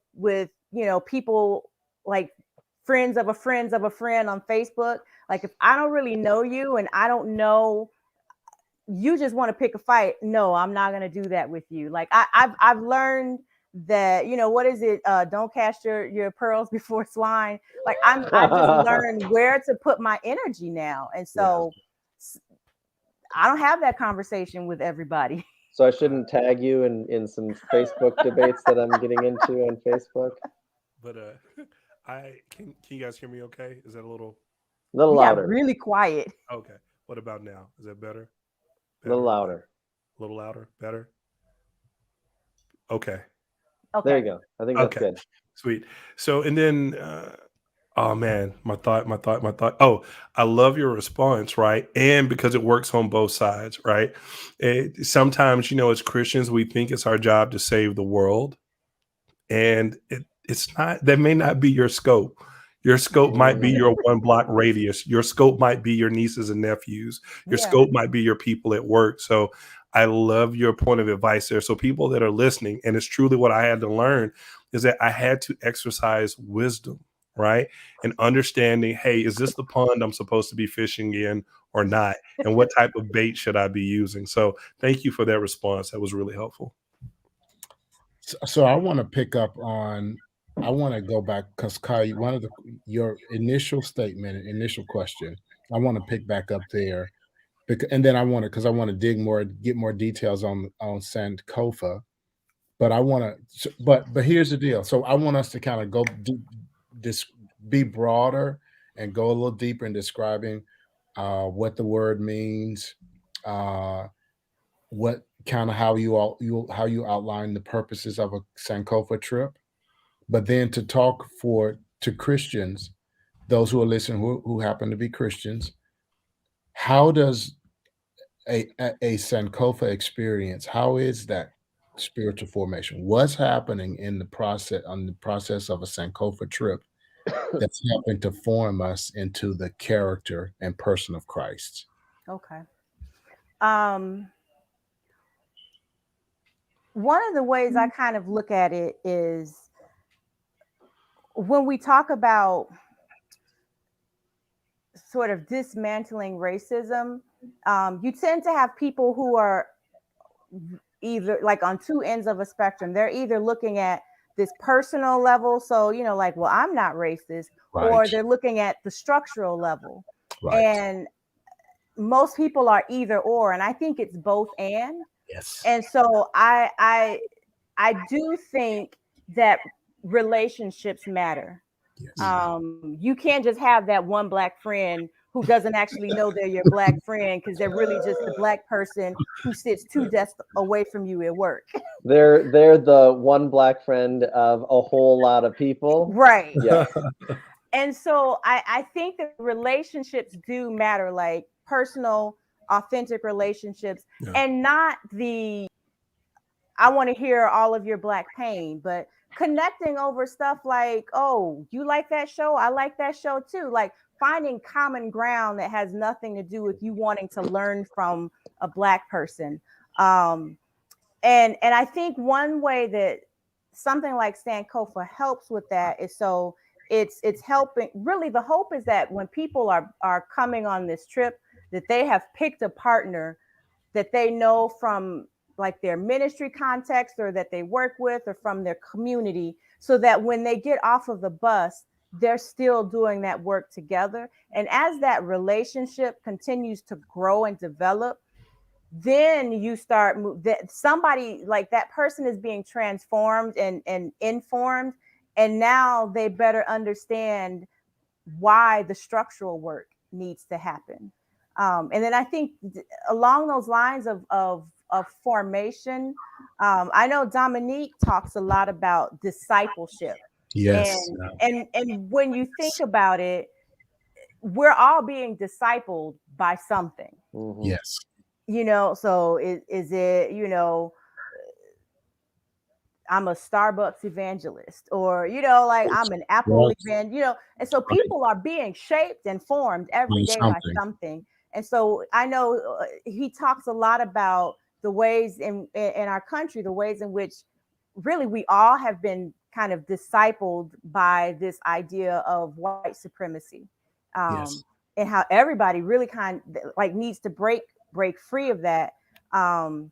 people like friends of a friend on Facebook. Like, if I don't really know you and I don't know, you just want to pick a fight, no, I'm not going to do that with you. Like, I've learned that, what is it? Don't cast your pearls before swine. Like, I've just learned where to put my energy now. And so I don't have that conversation with everybody. So I shouldn't tag you in some Facebook debates that I'm getting into on Facebook. But can you guys hear me okay? Is that a little? little You got louder. really quiet. Okay. What about now? Is that better? A little louder. A little louder. Better. Okay. Okay. There you go. I think that's Okay. good. Sweet. So, and then, oh man, my thought. Oh, I love your response, right? And because it works on both sides, right? Sometimes, as Christians, we think it's our job to save the world, and it's not. That may not be your scope. Your scope might be your 1 block radius. Your scope might be your nieces and nephews. Your Yeah. scope might be your people at work. So I love your point of advice there. So people that are listening, and it's truly what I had to learn, is that I had to exercise wisdom, right? And understanding, hey, is this the pond I'm supposed to be fishing in or not? And what type of bait should I be using? So thank you for that response. That was really helpful. So I want to pick up on. I want to go back because Kai, your initial statement, initial question. I want to pick back up there, and then I want to dig more, get more details on Sankofa. But I want to. But here's the deal. So I want us to kind of go be broader and go a little deeper in describing what the word means, what kind of how you outline the purposes of a Sankofa trip, but then to talk to Christians, those who are listening who happen to be Christians, how does a Sankofa experience, how is that spiritual formation? What's happening in the process of a Sankofa trip that's helping to form us into the character and person of Christ? Okay. One of the ways I kind of look at it is when we talk about sort of dismantling racism, you tend to have people who are either like on two ends of a spectrum. They're either looking at this personal level, so like, well, I'm not racist, Right. or they're looking at the structural level. Right. And most people are either or, and I think it's both and. Yes. And so I do think that relationships matter. Yes. You can't just have that one black friend who doesn't actually know they're your black friend because they're really just the black person who sits 2 desks away from you at work. They're the one black friend of a whole lot of people. Right. Yeah. And so I think that relationships do matter, like personal, authentic relationships, and not I want to hear all of your black pain, but connecting over stuff like, oh, you like that show? I like that show too. Like finding common ground that has nothing to do with you wanting to learn from a black person. And I think one way that something like Sankofa helps with that is so it's helping. Really, the hope is that when people are coming on this trip, that they have picked a partner that they know from like their ministry context or that they work with or from their community, so that when they get off of the bus, they're still doing that work together. And as that relationship continues to grow and develop, then you start that somebody like that person is being transformed and informed, and now they better understand why the structural work needs to happen. And then I think along those lines of formation, I know Dominique talks a lot about discipleship. Yes. And when you think about it, we're all being discipled by something. Mhm. Yes. So is it, I'm a Starbucks evangelist, or, like I'm an Apple evangelist, and so people are being shaped and formed every day by something. And so I know he talks a lot about the ways in our country, the ways in which really we all have been kind of discipled by this idea of white supremacy, Yes. and how everybody really kind of like needs to break free of that. And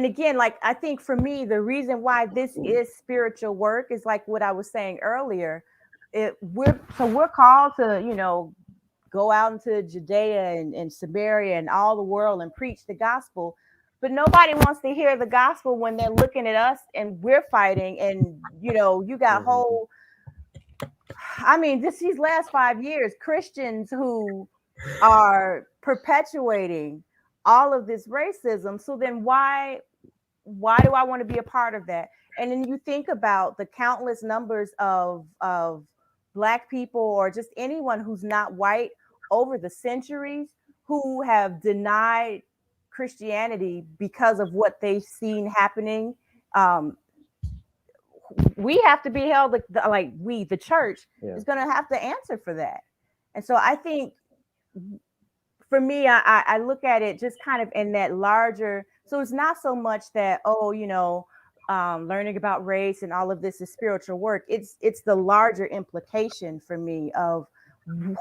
again, like I think for me, the reason why this is spiritual work is like what I was saying earlier. We're called to, go out into Judea and Samaria and all the world and preach the gospel. But nobody wants to hear the gospel when they're looking at us and we're fighting. And, you got whole I mean, these last 5 years, Christians who are perpetuating all of this racism. So then why do I want to be a part of that? And then you think about the countless numbers of Black people or just anyone who's not white over the centuries who have denied Christianity because of what they've seen happening. We have to be held like we, the church, is going to have to answer for that. And so I think for me, I look at it just kind of in that larger. So it's not so much that, oh, learning about race and all of this is spiritual work. It's the larger implication for me of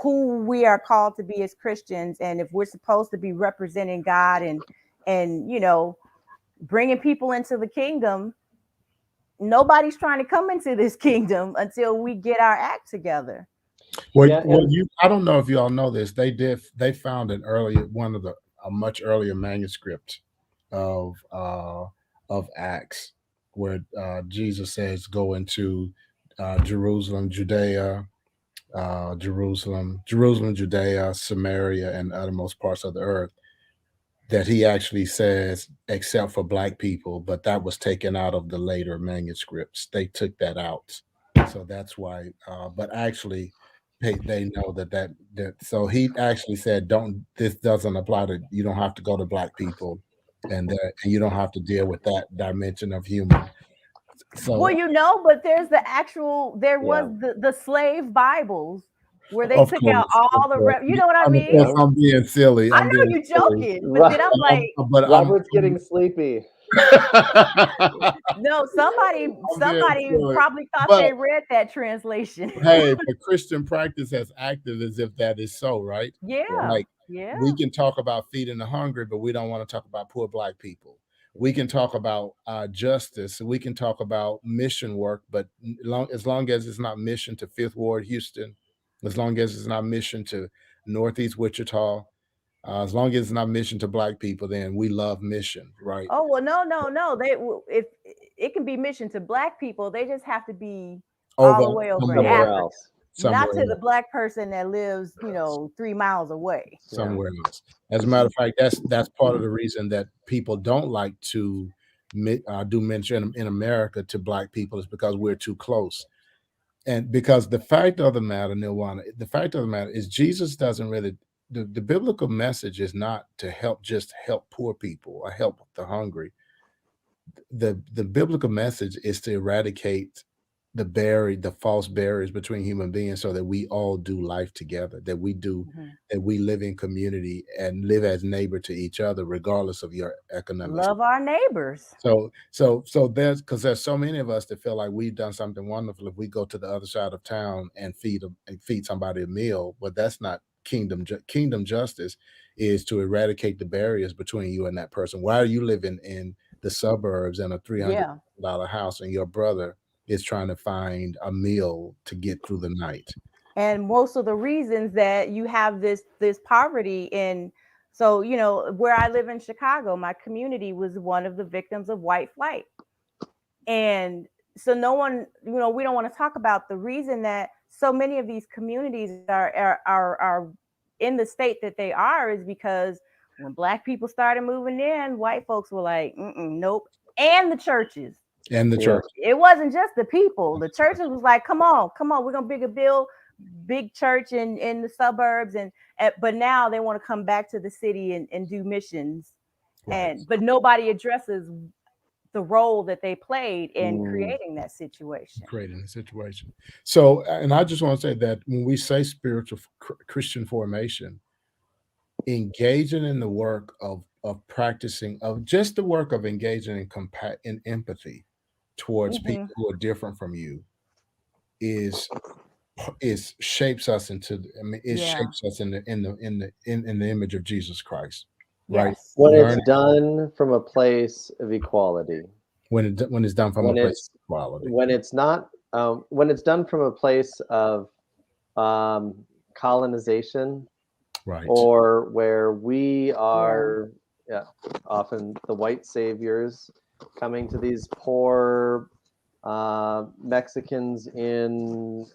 who we are called to be as Christians, and if we're supposed to be representing God and bringing people into the kingdom. Nobody's trying to come into this kingdom until we get our act together. Well, I don't know if you all know this. They found a much earlier manuscript of Acts where Jesus says, "Go into Jerusalem, Judea, Judea, Samaria, and uttermost parts of the earth." That he actually says, except for Black people, but that was taken out of the later manuscripts. They took that out, so that's why. But actually, they know that. So he actually said, "Don't. This doesn't apply to. You don't have to go to Black people, and you don't have to deal with that dimension of human." So, well, but there was the slave Bibles where they took out all the you know what I mean? I'm being silly. I know you're joking, but then I'm like, Robert's getting sleepy. No, somebody probably thought they read that translation. Hey, but Christian practice has acted as if that is so, right? Yeah. Like, we can talk about feeding the hungry, but we don't want to talk about poor Black people. We can talk about justice. We can talk about mission work, but as long as it's not mission to Fifth Ward, Houston, as long as it's not mission to Northeast Wichita, as long as it's not mission to Black people, then we love mission, right? Oh well, no. If it can be mission to Black people, they just have to be all the way over in Africa, not to the Black person that lives, 3 miles away. Somewhere else. As a matter of fact, that's part of the reason that people don't like to do mention in America to Black people is because we're too close. And because the fact of the matter, Nilwona, is Jesus doesn't really. The biblical message is not to help poor people or help the hungry. The biblical message is to eradicate the false barriers between human beings so that we all do life together, that we live in community and live as neighbor to each other, regardless of your economic. Love our neighbors. So there's so many of us that feel like we've done something wonderful if we go to the other side of town and feed somebody a meal, but that's not kingdom justice. Is to eradicate the barriers between you and that person. Why are you living in the suburbs in a $300 house and your brother is trying to find a meal to get through the night? And most of the reasons that you have this poverty in, so where I live in Chicago, my community was one of the victims of white flight. And so no one, we don't want to talk about the reason that so many of these communities are in the state that they are is because when Black people started moving in, white folks were like, nope. And the churches. It wasn't just the people. The churches was like, come on, we're gonna big church in the suburbs, but now they want to come back to the city and do missions. Right. But nobody addresses the role that they played in creating that situation. So, and I just want to say that when we say spiritual Christian formation, engaging in the work of practicing, of just the work of engaging in empathy towards people who are different from you shapes us into. Shapes us in the image of Jesus Christ. Right. Yes. When it's done from a place of equality. When it's done from a place of equality. When it's not. When it's done from a place of colonization. Right. Or where we are often the white saviors coming to these poor Mexicans in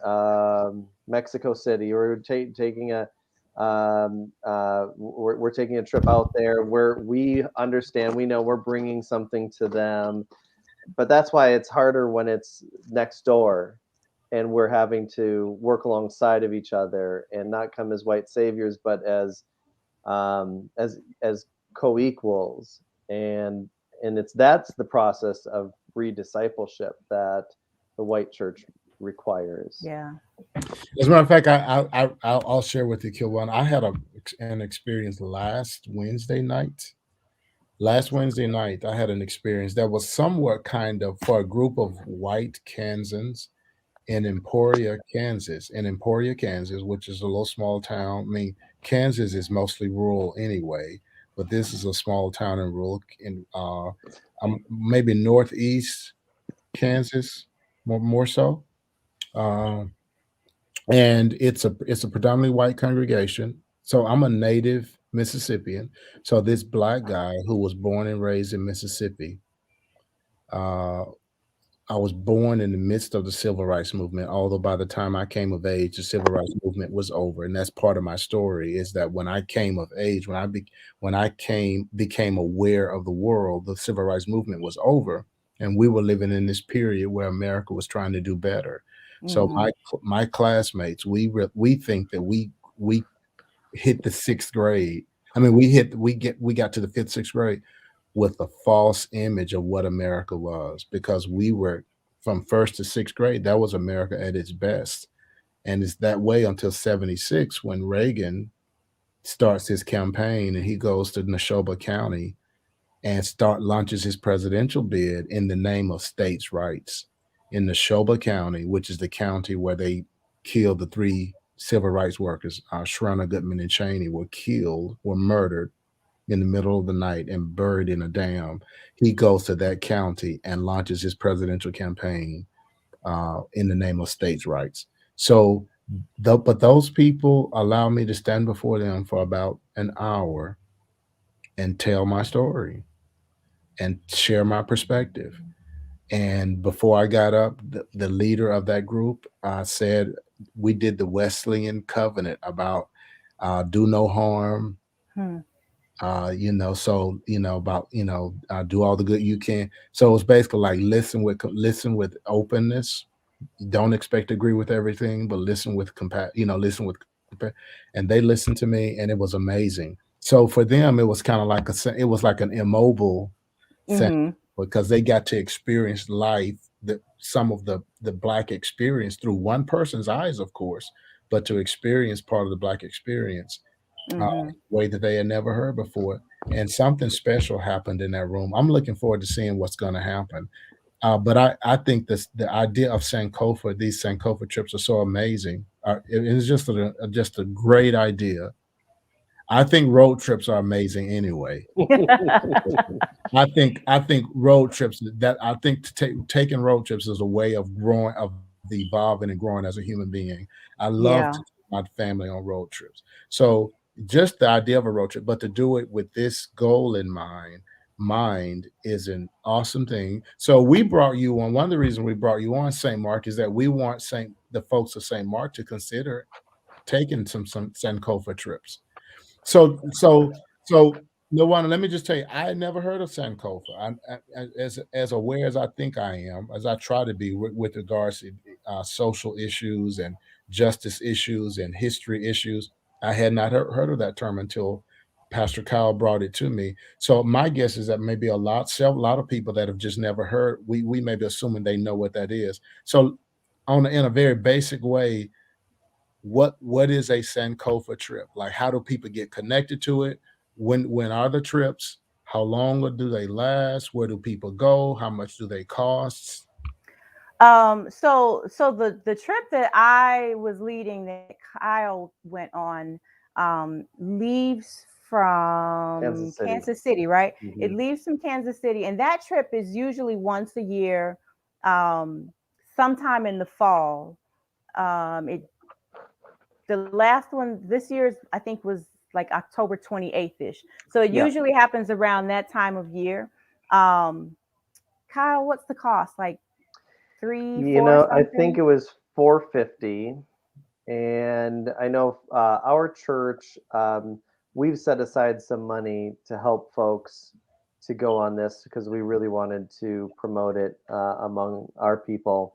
Mexico City, or taking a we're taking a trip out there where we understand, we know we're bringing something to them, but that's why it's harder when it's next door and we're having to work alongside of each other and not come as white saviors, but as co-equals. And that's the process of rediscipleship that the white church requires. Yeah. As a matter of fact, I'll share with you, Kilwan. I had an experience last Wednesday night. Last Wednesday night, I had an experience that was somewhat kind of for a group of white Kansans in Emporia, Kansas. In Emporia, Kansas, which is a little small town. I mean, Kansas is mostly rural anyway, but this is a small town in rural, in maybe northeast Kansas, more so. Um, and it's a predominantly white congregation. So I'm a native Mississippian. So this black guy who was born and raised in Mississippi, uh, I was born in the midst of the civil rights movement. Although by the time I came of age, the civil rights movement was over, and that's part of my story. Is that when I came of age, when I became aware of the world, the civil rights movement was over, and we were living in this period where America was trying to do better. So my classmates, we think that we hit the sixth grade. I mean, we got to the fifth, sixth grade with a false image of what America was, because we were from first to sixth grade. That was America at its best. And it's that way until 76 when Reagan starts his campaign and he goes to Neshoba County and launches his presidential bid in the name of states' rights in Neshoba County, which is the county where they killed the three civil rights workers, Shrunner, Goodman, and Cheney, were murdered in the middle of the night and buried in a dam. He goes to that county and launches his presidential campaign in the name of states' rights. So, but those people allow me to stand before them for about an hour and tell my story and share my perspective. And before I got up, the leader of that group said, we did the Wesleyan Covenant about do no harm, about do all the good you can. So it's basically like listen with openness. Don't expect to agree with everything, but listen with and they listened to me, and it was amazing. So for them, it was kind of like an immobile thing, because they got to experience life, some of the black experience through one person's eyes, of course, but to experience part of the black experience way that they had never heard before. And something special happened in that room. I'm looking forward to seeing what's going to happen. But I think the idea of Sankofa, these Sankofa trips are so amazing. It's just a great idea. I think road trips are amazing anyway. I think road trips taking road trips is a way of growing, of evolving and growing as a human being. I love to take my family on road trips. So just the idea of a road trip, but to do it with this goal in mind is an awesome thing. So we brought you on. One of the reasons we brought you on, St. Mark, is that we want the folks of St. Mark to consider taking some Sankofa trips. So Nilwona, let me just tell you, I had never heard of Sankofa. As aware as I think I am, as I try to be with regards to social issues and justice issues and history issues, I had not heard of that term until Pastor Kyle brought it to me. So my guess is that maybe a lot of people that have just never heard, we may be assuming they know what that is. So in a very basic way, what is a Sankofa trip? Like, how do people get connected to it? When are the trips? How long do they last? Where do people go? How much do they cost? So the trip that I was leading that Kyle went on leaves from Kansas City, right? It leaves from Kansas City, and that trip is usually once a year, sometime in the fall. The last one this year's, I think, was like October 28th ish. So it usually happens around that time of year. Kyle, what's the cost? Like, 4 I something. think it was 450. And I know our church, we've set aside some money to help folks to go on this because we really wanted to promote it among our people.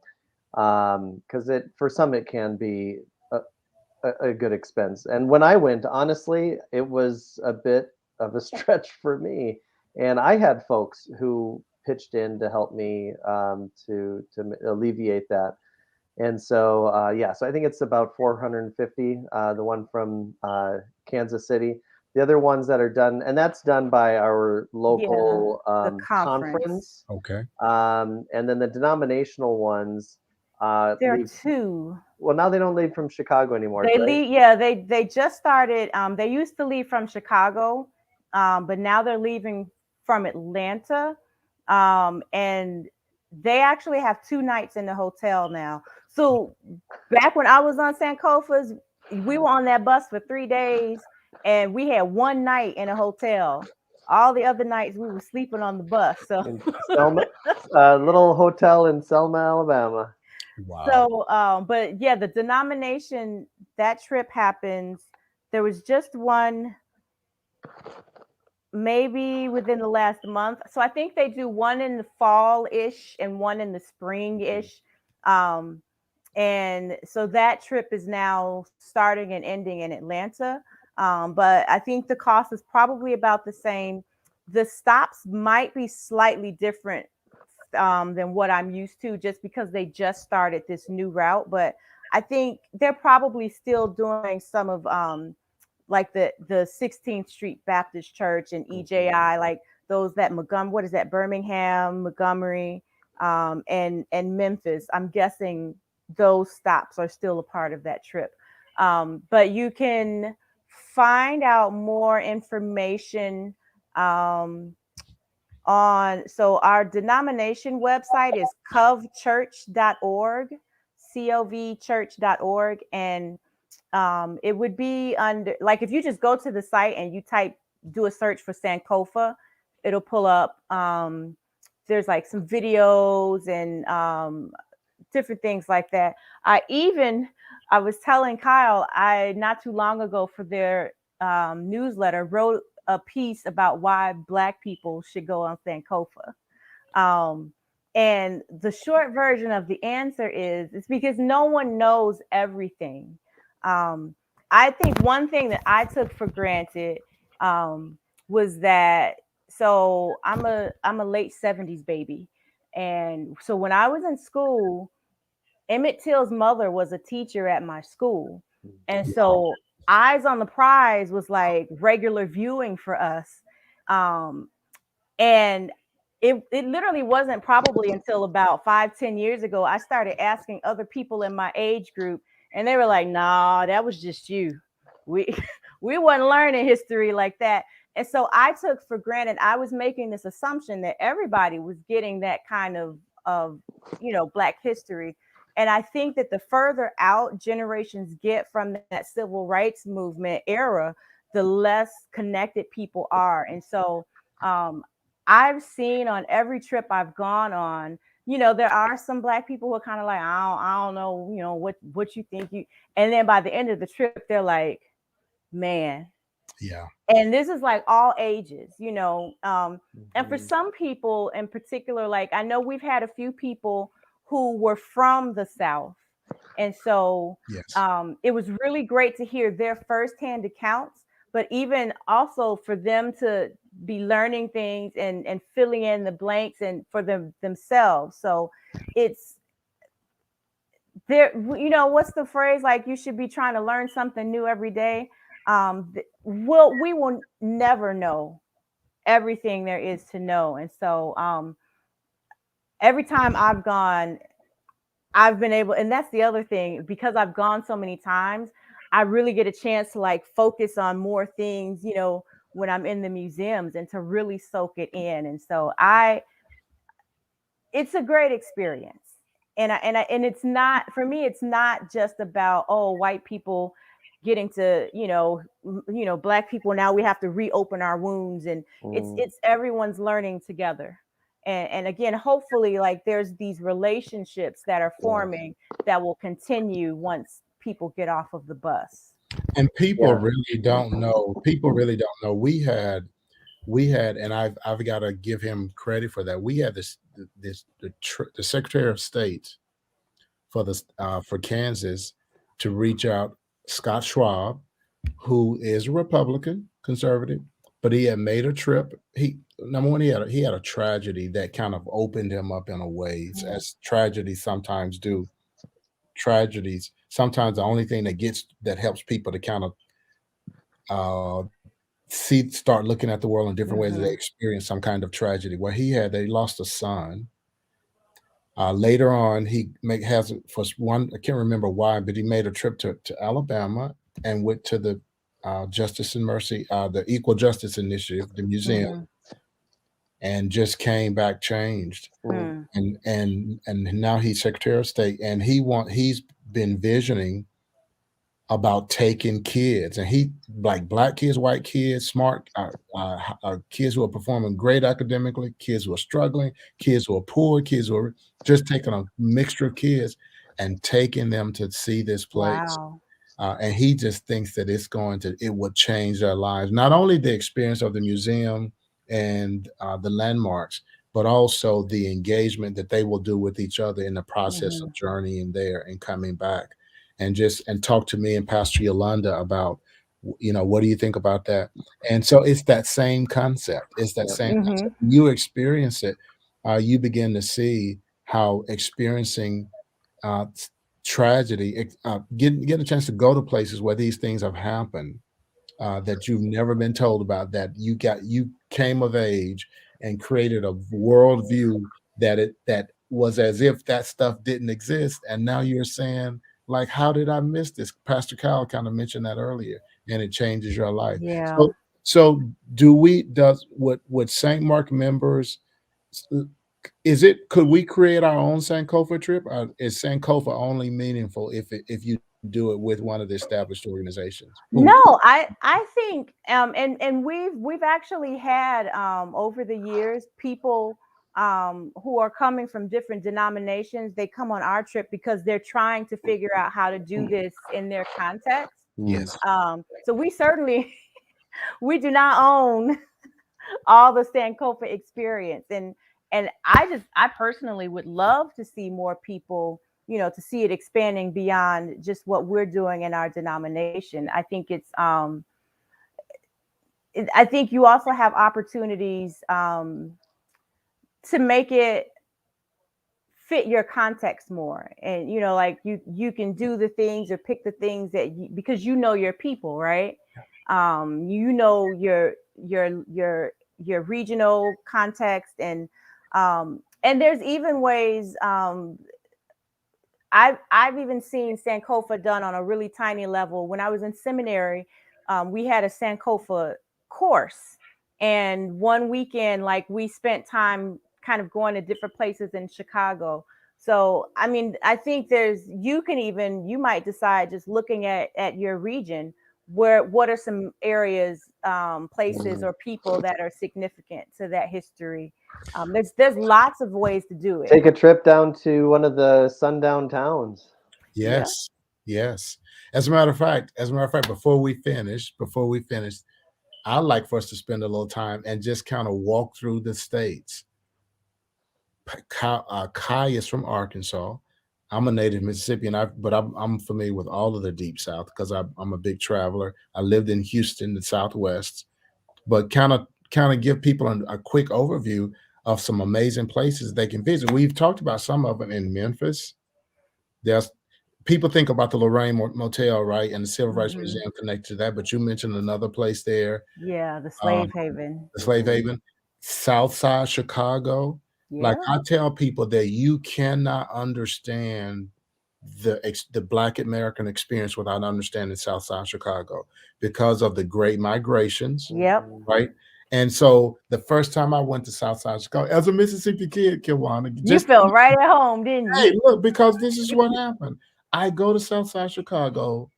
Because for some it can be a good expense. And when I went, honestly, it was a bit of a stretch for me. And I had folks who pitched in to help me to alleviate that. And so, so I think it's about 450, the one from Kansas City. The other ones that are done, and that's done by our local the conference. Okay. And then the denominational ones There are leave. 2. Well, now they don't leave from Chicago anymore, They right? leave, yeah, they just started. They used to leave from Chicago, but now they're leaving from Atlanta. And they actually have 2 nights in the hotel now. So back when I was on Sankofa's, we were on that bus for 3 days and we had 1 night in a hotel. All the other nights we were sleeping on the bus. So In Selma, little hotel in Selma, Alabama. Wow. So, but yeah, the denomination, that trip happens. There was just one, maybe within the last month. So I think they do one in the fall-ish and one in the spring-ish. And so that trip is now starting and ending in Atlanta. But I think the cost is probably about the same. The stops might be slightly different than what I'm used to, just because they just started this new route. But I think they're probably still doing some of like the 16th Street Baptist Church and EJI, like those that what is that, Birmingham, Montgomery, and Memphis. I'm guessing those stops are still a part of that trip. But you can find out more information so our denomination website is covchurch.org, covchurch.org. And it would be under, like, if you just go to the site and you do a search for Sankofa, it'll pull up. There's like some videos and different things like that. I was telling Kyle, I not too long ago for their newsletter wrote a piece about why Black people should go on Sankofa. And the short version of the answer is it's because no one knows everything. I think one thing that I took for granted was that, so I'm a late 70s baby. And so when I was in school, Emmett Till's mother was a teacher at my school. And so Eyes on the Prize was like regular viewing for us. And it literally wasn't probably until about 5-10 years ago I started asking other people in my age group, and they were like, nah, that was just you. We we wasn't learning history like that. And so I took for granted, I was making this assumption that everybody was getting that kind of Black history. And I think that the further out generations get from that civil rights movement era, the less connected people are. And so I've seen on every trip I've gone on, there are some Black people who are kind of like, I don't know, what you think you, and then by the end of the trip, they're like, man. Yeah. And this is like all ages, and for some people in particular, like I know we've had a few people who were from the South. And so Yes. It was really great to hear their firsthand accounts, but even also for them to be learning things and filling in the blanks and for themselves. So it's there, what's the phrase? Like, you should be trying to learn something new every day. We will never know everything there is to know. And so every time I've gone, I've been able, and that's the other thing, because I've gone so many times, I really get a chance to like focus on more things, when I'm in the museums, and to really soak it in. And so it's a great experience. And it's not, for me, it's not just about, white people getting to, Black people, now we have to reopen our wounds, and it's everyone's learning together. And again, hopefully, like there's these relationships that are forming that will continue once people get off of the bus. And people really don't know. People really don't know. We had, and I've got to give him credit for that. We had the Secretary of State for Kansas to reach out, Scott Schwab, who is a Republican conservative, but he had made a trip. Number one, he had a tragedy that kind of opened him up in a way, as tragedies sometimes do. Tragedies sometimes the only thing that helps people to kind of start looking at the world in different ways. They experience some kind of tragedy. Where they lost a son. Later on, I can't remember why, but he made a trip to Alabama and went to the Justice and Mercy, the Equal Justice Initiative, the museum, and just came back changed. And now he's Secretary of State, and he's been visioning about taking kids, and he like black kids, white kids, smart kids who are performing great academically, kids who are struggling, kids who are poor, kids who are just taking a mixture of kids and taking them to see this place. Wow. And he just thinks that it would change their lives, not only the experience of the museum and the landmarks, but also the engagement that they will do with each other in the process of journeying there and coming back. And talk to me and Pastor Yolanda about, what do you think about that? And so it's that same concept. It's that same concept. You experience it. You begin to see how experiencing tragedy, getting a chance to go to places where these things have happened, that you've never been told about, that you came of age and created a worldview that was as if that stuff didn't exist. And now you're saying, like, how did I miss this? Pastor Kyle kind of mentioned that earlier, and it changes your life. Yeah. So would St. Mark members, could we create our own Sankofa trip? Is Sankofa only meaningful if you do it with one of the established organizations? No, I think and we've actually had over the years people who are coming from different denominations. They come on our trip because they're trying to figure out how to do this in their context. Yes. So we certainly we do not own all the Sankofa experience, and I personally would love to see more people, to see it expanding beyond just what we're doing in our denomination. I think it's I think you also have opportunities to make it fit your context more, and like you can do the things or pick the things because your people, right? Your regional context, and there's even ways. I've even seen Sankofa done on a really tiny level. When I was in seminary, we had a Sankofa course, and one weekend, like, we spent time kind of going to different places in Chicago. So, I mean, I think you might decide, just looking at your region, what are some areas, places, or people that are significant to that history. There's lots of ways to do it. Take a trip down to one of the sundown towns. Yes. As a matter of fact, before we finish, I'd like for us to spend a little time and just kind of walk through the states. Kai is from Arkansas. I'm a native Mississippian, but I'm familiar with all of the Deep South because I'm a big traveler. I lived in Houston, the Southwest, but kind of give people a quick overview of some amazing places they can visit. We've talked about some of them in Memphis. There's people think about the Lorraine Motel, right, and the Civil Rights Museum connected to that, but you mentioned another place there. Yeah, the Slave Haven. The Slave Haven, South Side Chicago. Yeah. Like, I tell people that you cannot understand the Black American experience without understanding South Side Chicago because of the Great Migrations. Yep. Right. And so the first time I went to South Side Chicago as a Mississippi kid, Kiwana, you felt right at home, didn't you? Hey, look, because this is what happened. I go to South Side Chicago.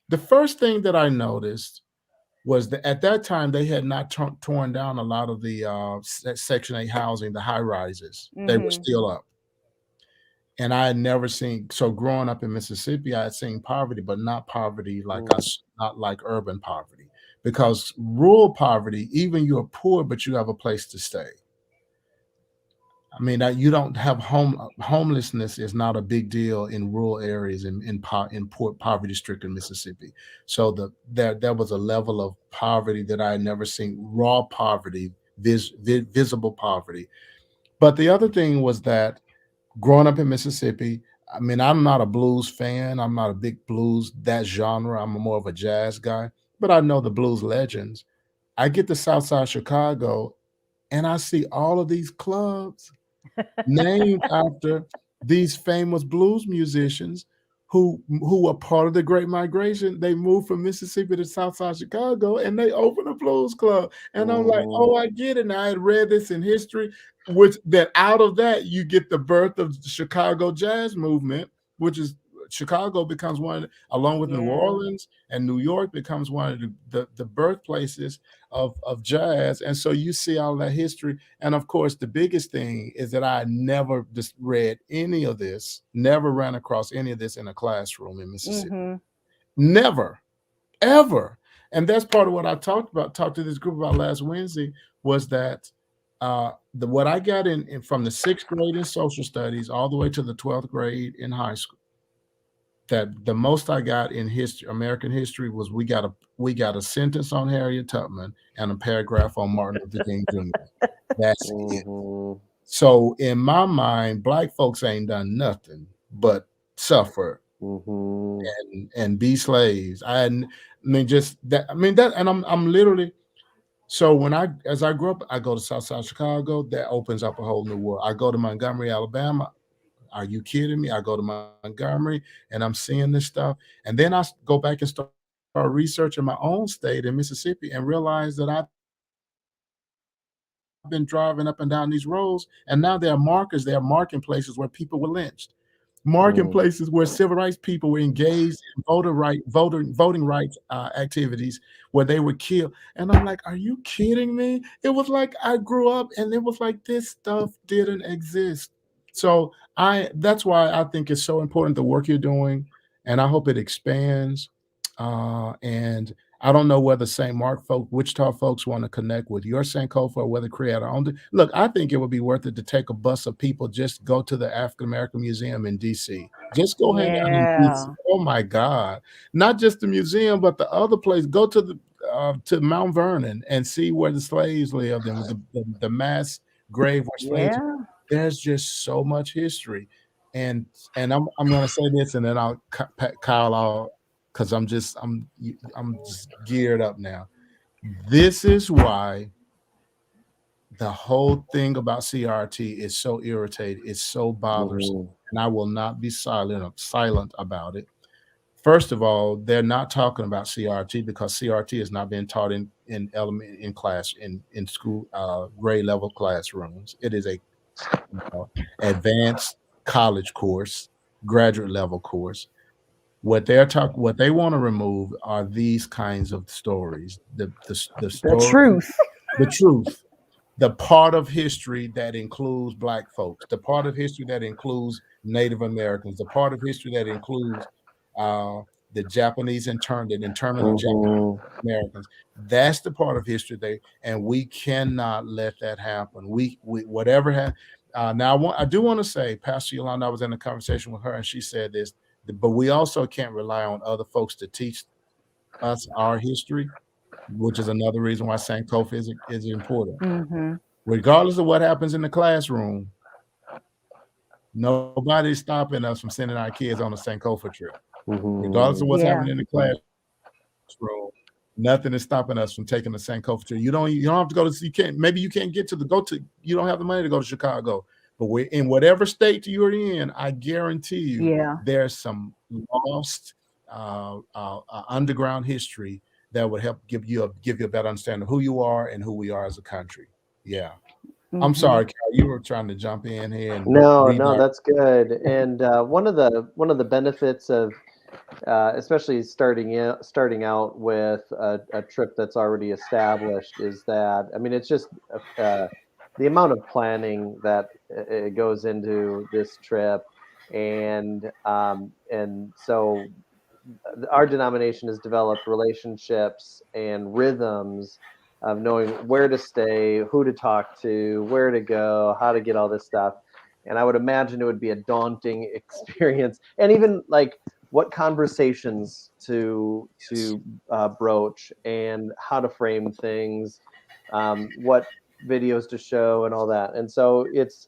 The first thing that I noticed was that at that time they had not torn down a lot of the Section 8 housing, the high rises. They were still up. And I had never seen, so growing up in Mississippi, I had seen poverty, but not poverty like us, not like urban poverty. Because rural poverty, even you're poor, but you have a place to stay. I mean, you don't have homelessness is not a big deal in rural areas in poverty-stricken Mississippi. So there was a level of poverty that I had never seen, raw poverty, visible poverty. But the other thing was that growing up in Mississippi, I mean, I'm not a blues fan. I'm not a big blues, that genre. I'm more of a jazz guy, but I know the blues legends. I get to Southside Chicago and I see all of these clubs named after these famous blues musicians who were part of the Great Migration. They moved from Mississippi to Southside Chicago and they opened a blues club. And I'm like, oh, I get it. And I had read this in history, which that out of that you get the birth of the Chicago jazz movement, which is Chicago becomes one, along with New Orleans and New York, becomes one of the birthplaces of jazz. And so you see all that history. And of course, the biggest thing is that I never just read any of this, never ran across any of this in a classroom in Mississippi. Never, ever. And that's part of what I talked to this group about last Wednesday, was that what I got in from the 6th grade in social studies all the way to the 12th grade in high school, that the most I got in history, American history, was we got a sentence on Harriet Tubman and a paragraph on Martin Luther King Jr. That's it. So in my mind, Black folks ain't done nothing but suffer and be slaves. And I'm literally. So as I grew up, I go to Southside Chicago. That opens up a whole new world. I go to Montgomery, Alabama. Are you kidding me? I go to Montgomery and I'm seeing this stuff. And then I go back and start researching my own state in Mississippi and realize that I've been driving up and down these roads. And now there are markers, there are marking places where people were lynched. Marking places where civil rights people were engaged in voting rights activities where they were killed. And I'm like, are you kidding me? It was like I grew up and it was like this stuff didn't exist. So that's why I think it's so important the work you're doing, and I hope it expands. And I don't know whether St. Mark Wichita folks want to connect with your Sankofa or whether create our own. Look, I think it would be worth it to take a bus of people, just go to the African American Museum in DC. Just go hang out in DC. Oh my God. Not just the museum, but the other place. Go to Mount Vernon and see where the slaves lived and the mass grave where slaves. There's just so much history. And I'm gonna say this and then I'll Kyle out, because I'm just geared up now. This is why the whole thing about CRT is so irritating, it's so bothersome, and I will not be silent about it. First of all, they're not talking about CRT because CRT is not being taught in school grade level classrooms. It is a advanced college course, graduate level course. What they want to remove are these kinds of stories, the truth, the part of history that includes Black folks, the part of history that includes Native Americans, the part of history that includes the Japanese internment of Japanese Americans. That's the part of history and we cannot let that happen. We whatever happened. Now I do want to say, Pastor Yolanda, I was in a conversation with her and she said this, but we also can't rely on other folks to teach us our history, which is another reason why Sankofa is important. Regardless of what happens in the classroom, nobody's stopping us from sending our kids on a Sankofa trip. Regardless of what's happening in the classroom, nothing is stopping us from taking the Sankofa trip. You don't have to go to. Maybe you can't get to you don't have the money to go to Chicago. But we're in whatever state you're in, I guarantee you there's some lost underground history that would help give you a better understanding of who you are and who we are as a country. Yeah. I'm sorry, Carol, you were trying to jump in here. No, that's good. And one of the benefits of especially starting out with a trip that's already established, is that, I mean, it's just the amount of planning that goes into this trip, and so our denomination has developed relationships and rhythms of knowing where to stay, who to talk to, where to go, how to get all this stuff. And I would imagine it would be a daunting experience, and even like what conversations to broach and how to frame things, what videos to show and all that. And so it's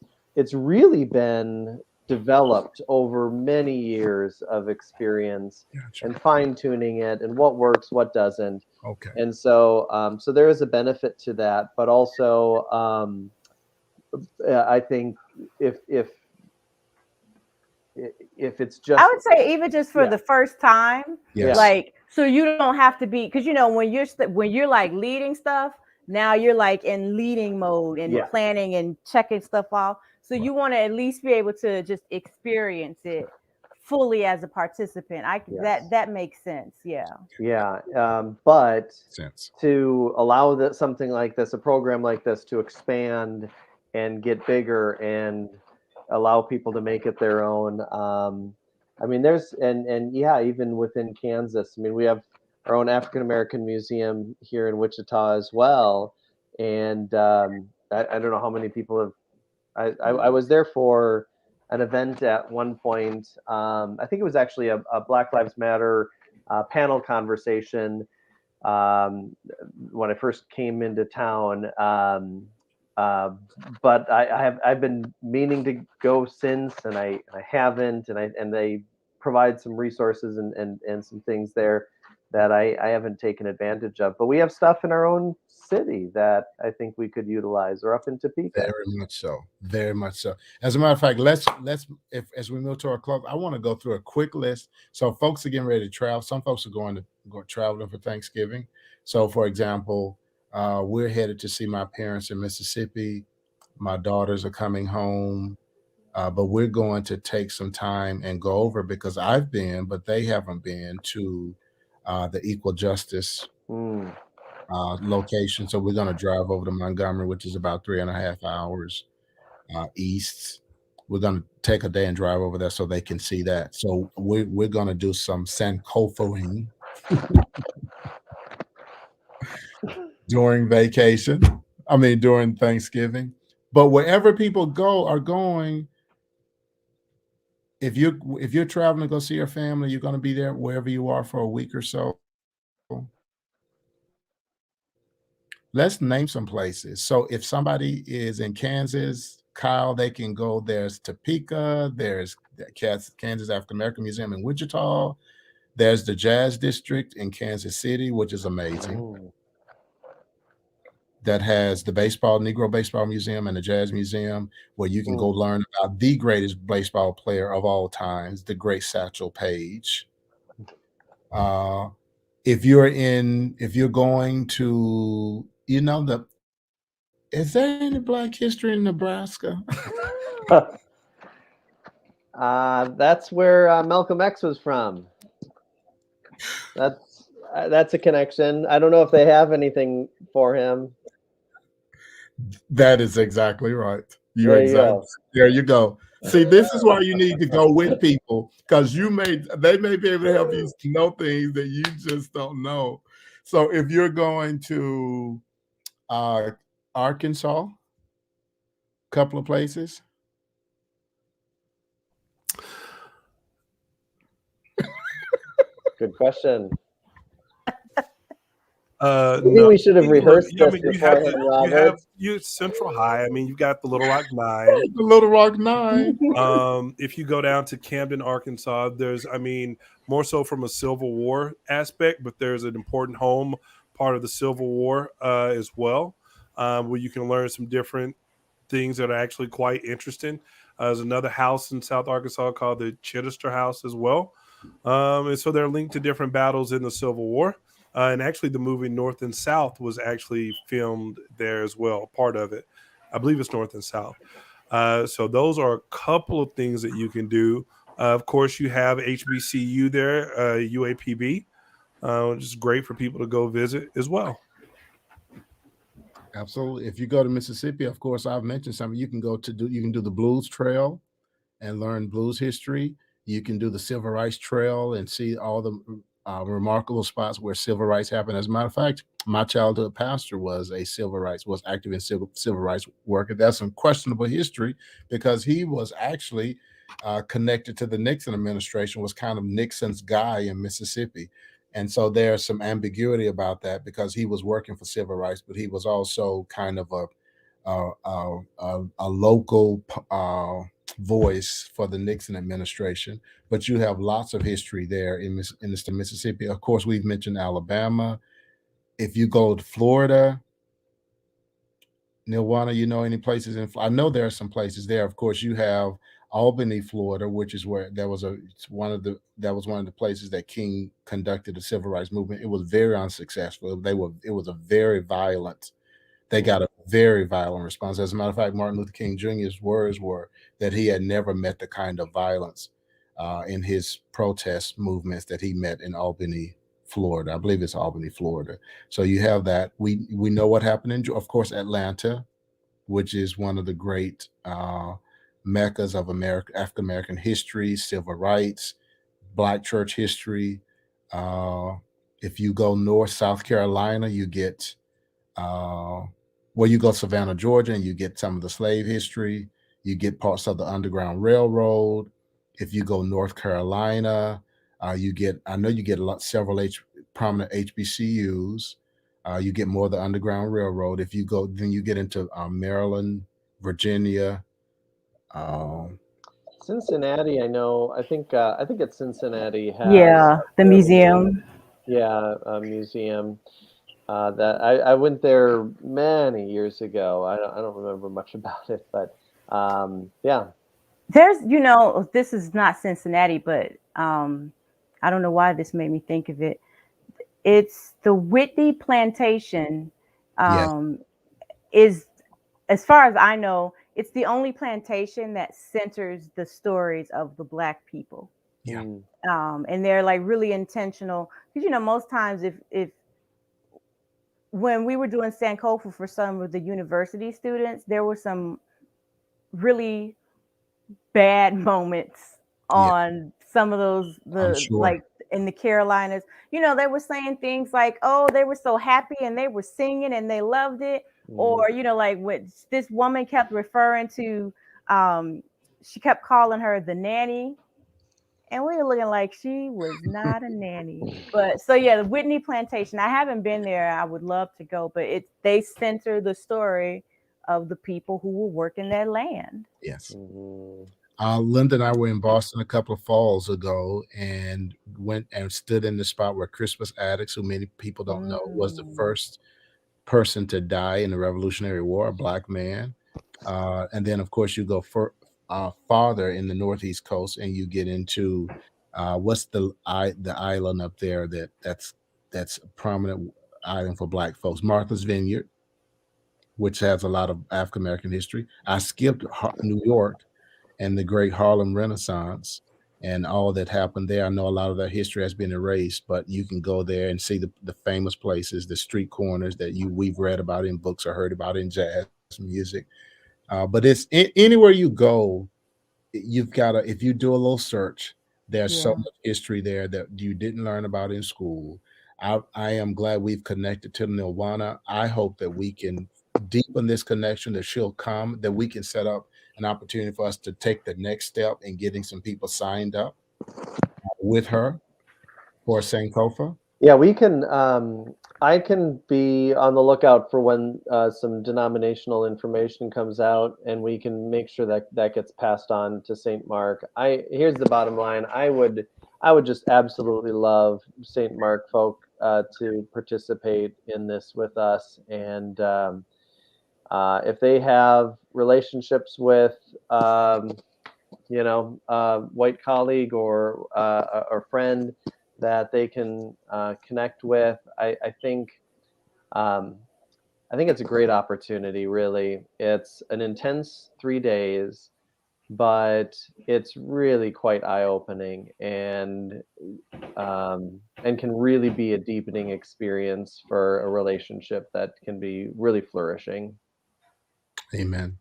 really been developed over many years of experience and fine tuning it and what works, what doesn't. Okay. And so so there is a benefit to that, but also I think if it's just, I would say even just for the first time, Yes. like, so you don't have to be, because you know when you're like leading stuff, now you're like in leading mode and planning and checking stuff off. So you want to at least be able to just experience it fully as a participant. That makes sense. But Sense. to allow something like this, a program like this, to expand and get bigger and allow people to make it their own. I mean, there's and even within Kansas, I mean, we have our own African American museum here in Wichita as well. And I don't know how many people have. I was there for an event at one point. I think it was actually a Black Lives Matter panel conversation when I first came into town. But I've been meaning to go since, and I haven't, and they provide some resources and some things there that I haven't taken advantage of. But we have stuff in our own city that I think we could utilize, or up in Topeka. Very much so. Very much so. As a matter of fact, let's as we move to our club, I want to go through a quick list. So folks are getting ready to travel. Some folks are going to go traveling for Thanksgiving. So for example, we're headed to see my parents in Mississippi. My daughters are coming home. But we're going to take some time and go over, because I've been, but they haven't been, to the Equal Justice location. So we're going to drive over to Montgomery, which is about 3.5 hours east. We're going to take a day and drive over there so they can see that. So we're going to do some Sankofa during vacation. I mean, during Thanksgiving. But wherever people are going, if you're traveling to go see your family, you're going to be there wherever you are for a week or so. Let's name some places. So if somebody is in Kansas, Kyle, they can go. There's Topeka. There's the Kansas African American Museum in Wichita. There's the Jazz District in Kansas City, which is amazing. That has the Negro Baseball Museum and the Jazz Museum, where you can go learn about the greatest baseball player of all times, the great Satchel Paige. If you're going to, is there any Black history in Nebraska? That's where Malcolm X was from. That's a connection. I don't know if they have anything for him. That is exactly right. There you go. See, this is why you need to go with people, because they may be able to help you know things that you just don't know. So if you're going to Arkansas, a couple of places. Good question. Maybe we should have rehearsed this beforehand, Robert. You have Central High. I mean, you've got the Little Rock 9. The Little Rock 9. If you go down to Camden, Arkansas, there's, more so from a Civil War aspect, but there's an important home part of the Civil War as well, where you can learn some different things that are actually quite interesting. There's another house in South Arkansas called the Chittister House as well. And so they're linked to different battles in the Civil War. And actually, the movie North and South was actually filmed there as well, part of it. I believe it's North and South. So those are a couple of things that you can do Of course, you have HBCU there, UAPB, which is great for people to go visit as well. Absolutely. If you go to Mississippi, of course, I've mentioned something. You can you can do the Blues Trail and learn blues history. You can do the Civil Rights Trail and see all the remarkable spots where civil rights happened. As a matter of fact, my childhood pastor was active in civil rights work. And that's some questionable history because he was actually connected to the Nixon administration, was kind of Nixon's guy in Mississippi. And so there's some ambiguity about that because he was working for civil rights, but he was also kind of a local voice for the Nixon administration. But you have lots of history there in Mississippi. Of course, we've mentioned Alabama. If you go to Florida, Nilwona, you know any places in? I know there are some places there. Of course, you have Albany, Florida, which is where that was one of the places that King conducted the civil rights movement. It was very unsuccessful. It was a very violent. They got a very violent response. As a matter of fact, Martin Luther King Jr.'s words were that he had never met the kind of violence in his protest movements that he met in Albany, Florida. I believe it's Albany, Florida. So you have that. We know what happened in, of course, Atlanta, which is one of the great meccas of African American history, civil rights, Black church history. If you go north, South Carolina, you get you go Savannah, Georgia, and you get some of the slave history. You get parts of the Underground Railroad. If you go North Carolina, you get several prominent HBCUs. You get more of the Underground Railroad. If you go, then you get into Maryland, Virginia. Cincinnati, I think it's Cincinnati has the museum. A museum. That I went there many years ago. I don't remember much about it, but yeah. There's, this is not Cincinnati, but I don't know why this made me think of it. It's the Whitney Plantation. Is, as far as I know, it's the only plantation that centers the stories of the Black people. Yeah. And they're like really intentional because most times if when we were doing Sankofa for some of the university students, there were some really bad moments on some of those, like in the Carolinas. They were saying things like, oh, they were so happy and they were singing and they loved it. Or, like what this woman kept referring to, she kept calling her the nanny. And we were looking like she was not a nanny. But so the Whitney Plantation. I haven't been there. I would love to go, but they center the story of the people who were working that land. Yes. Linda and I were in Boston a couple of falls ago and went and stood in the spot where Crispus Attucks, who many people don't know, was the first person to die in the Revolutionary War, a Black man. And then, of course, you go farther in the Northeast coast, and you get into what's the island up there that's a prominent island for Black folks, Martha's Vineyard, which has a lot of African American history. I skipped New York and the great Harlem Renaissance and all that happened there. I know a lot of that history has been erased, but you can go there and see the famous places, the street corners that we've read about in books or heard about in jazz music. But it's anywhere you go, you've got to, if you do a little search, there's so much history there that you didn't learn about in school. I am glad we've connected to Nilwona. I hope that we can deepen this connection, that she'll come, that we can set up an opportunity for us to take the next step in getting some people signed up with her for Sankofa. Yeah, we can. I can be on the lookout for when some denominational information comes out, and we can make sure that gets passed on to St. Mark. Here's the bottom line. I would just absolutely love St. Mark folk to participate in this with us, and if they have relationships with white colleague or friend that they can connect with, I think it's a great opportunity. Really, it's an intense 3 days. but it's really quite eye-opening and can really be a deepening experience for a relationship that can be really flourishing. Amen.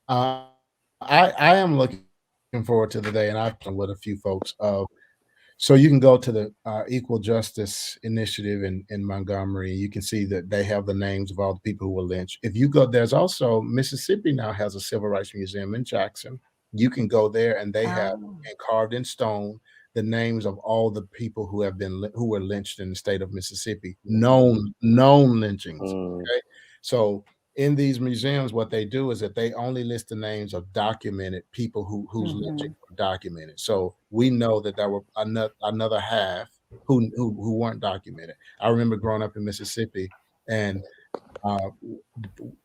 Uh, I am looking forward to the day, and I've been with a few folks. So you can go to the Equal Justice Initiative in Montgomery. You can see that they have the names of all the people who were lynched. If you go, there's also Mississippi now has a civil rights museum in Jackson. You can go there, and they have carved in stone the names of all the people who have been who were lynched in the state of Mississippi. Known lynchings. Okay, so in these museums, what they do is that they only list the names of documented people whose lynchings were documented. So we know that there were another half who weren't documented. I remember growing up in Mississippi and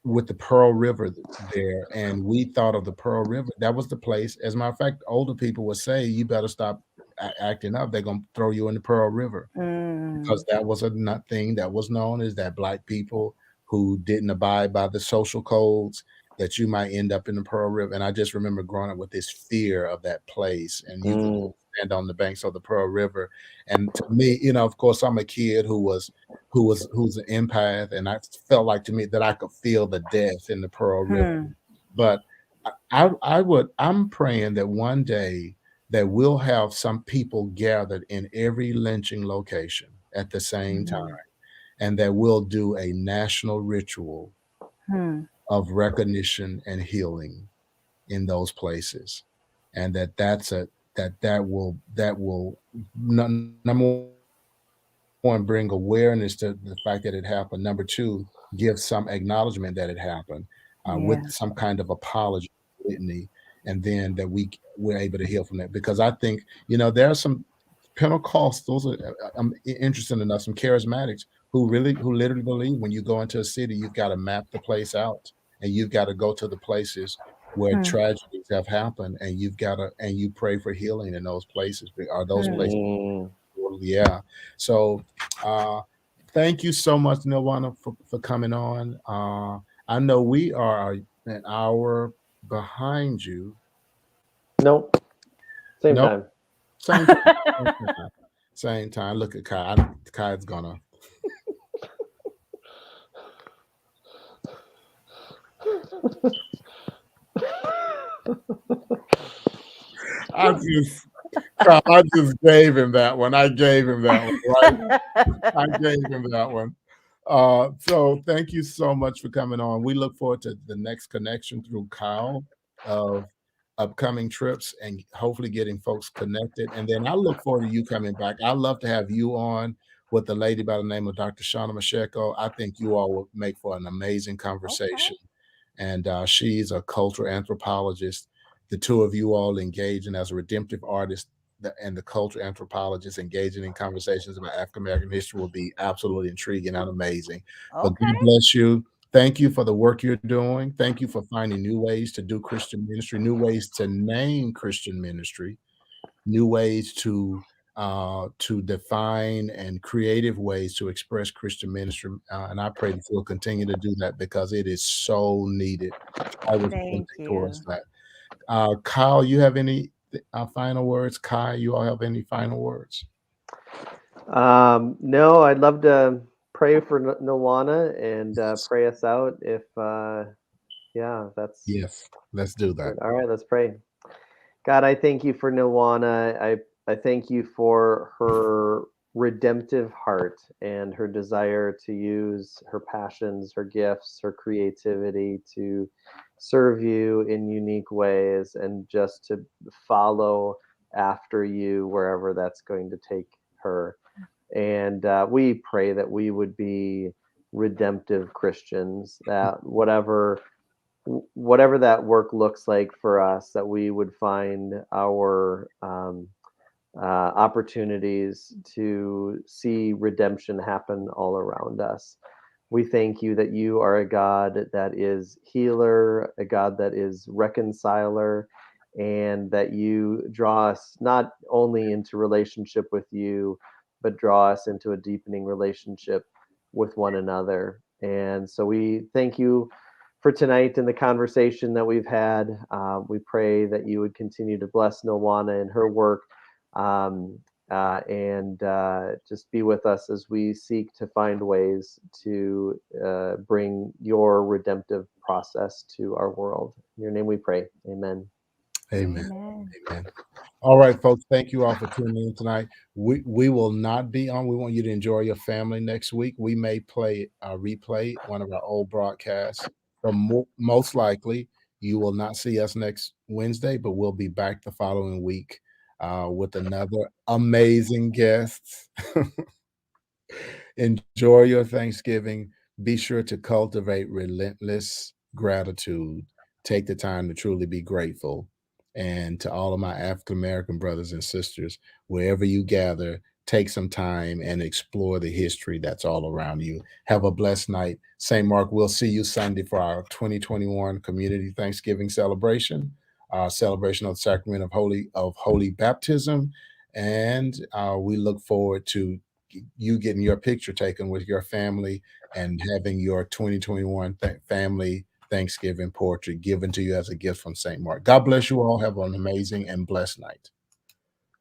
with the Pearl River there, and we thought of the Pearl River. That was the place. As a matter of fact, older people would say, "You better stop acting up. They're gonna throw you in the Pearl River," because that was a thing that was known as that Black people who didn't abide by the social codes, that you might end up in the Pearl River. And I just remember growing up with this fear of that place, and you could stand on the banks of the Pearl River. And to me, of course, I'm a kid who's an empath, and I felt like to me that I could feel the death in the Pearl River. But I'm praying that one day that we'll have some people gathered in every lynching location at the same time, and that we'll do a national ritual of recognition and healing in those places, and that will number one, bring awareness to the fact that it happened. Number two, give some acknowledgement that it happened with some kind of apology, litany, and then that we're able to heal from that. Because I think there are some Pentecostals, I'm interested enough, some charismatics who literally believe when you go into a city, you've got to map the place out, and you've got to go to the places where tragedies have happened, and you pray for healing in those places. Are those places? Yeah. So thank you so much, Nilwona, for coming on. I know we are an hour behind you. Nope. Same time. Same time. Same time. Look at Kai. Kai's gonna. I just gave him that one. I gave him that one, right? I gave him that one. So thank you so much for coming on. We look forward to the next connection through Kyle of upcoming trips and hopefully getting folks connected. And then I look forward to you coming back. I'd love to have you on with a lady by the name of Dr. Shauna Masheko. I think you all will make for an amazing conversation. And she's a cultural anthropologist. The two of you all engaging as a redemptive artist and the cultural anthropologist engaging in conversations about African American history will be absolutely intriguing and amazing. But God bless you. Thank you for the work you're doing. Thank you for finding new ways to do Christian ministry, new ways to name Christian ministry, new ways to define, and creative ways to express Christian ministry. And I pray that you'll continue to do that because it is so needed. I was pointing towards that. Kyle, you have any final words? Kai, you all have any final words? No, I'd love to pray for Nilwona and pray us out. If yes, let's do that. All right, let's pray. God, I thank you for Nilwona. I thank you for her redemptive heart and her desire to use her passions, her gifts, her creativity to serve you in unique ways and just to follow after you wherever that's going to take her. And we pray that we would be redemptive Christians, that whatever that work looks like for us, that we would find our opportunities to see redemption happen all around us. We thank you that you are a God that is healer, a God that is reconciler, and that you draw us not only into relationship with you, but draw us into a deepening relationship with one another. And so we thank you for tonight and the conversation that we've had. We pray that you would continue to bless Nilwona and her work, and just be with us as we seek to find ways to bring your redemptive process to our world. In your name we pray. Amen. Amen. Amen. Amen. All right, folks. Thank you all for tuning in tonight. We will not be on. We want you to enjoy your family next week. We may replay one of our old broadcasts. But most likely, you will not see us next Wednesday, but we'll be back the following week with another amazing guest. Enjoy your Thanksgiving. Be sure to cultivate relentless gratitude. Take the time to truly be grateful. And to all of my African American brothers and sisters, wherever you gather, take some time and explore the history that's all around you. Have a blessed night. St. Mark, we'll see you Sunday for our 2021 Community Thanksgiving celebration, celebration of the Sacrament of Holy Baptism. And we look forward to you getting your picture taken with your family and having your 2021 family Thanksgiving portrait given to you as a gift from St. Mark. God bless you all. Have an amazing and blessed night.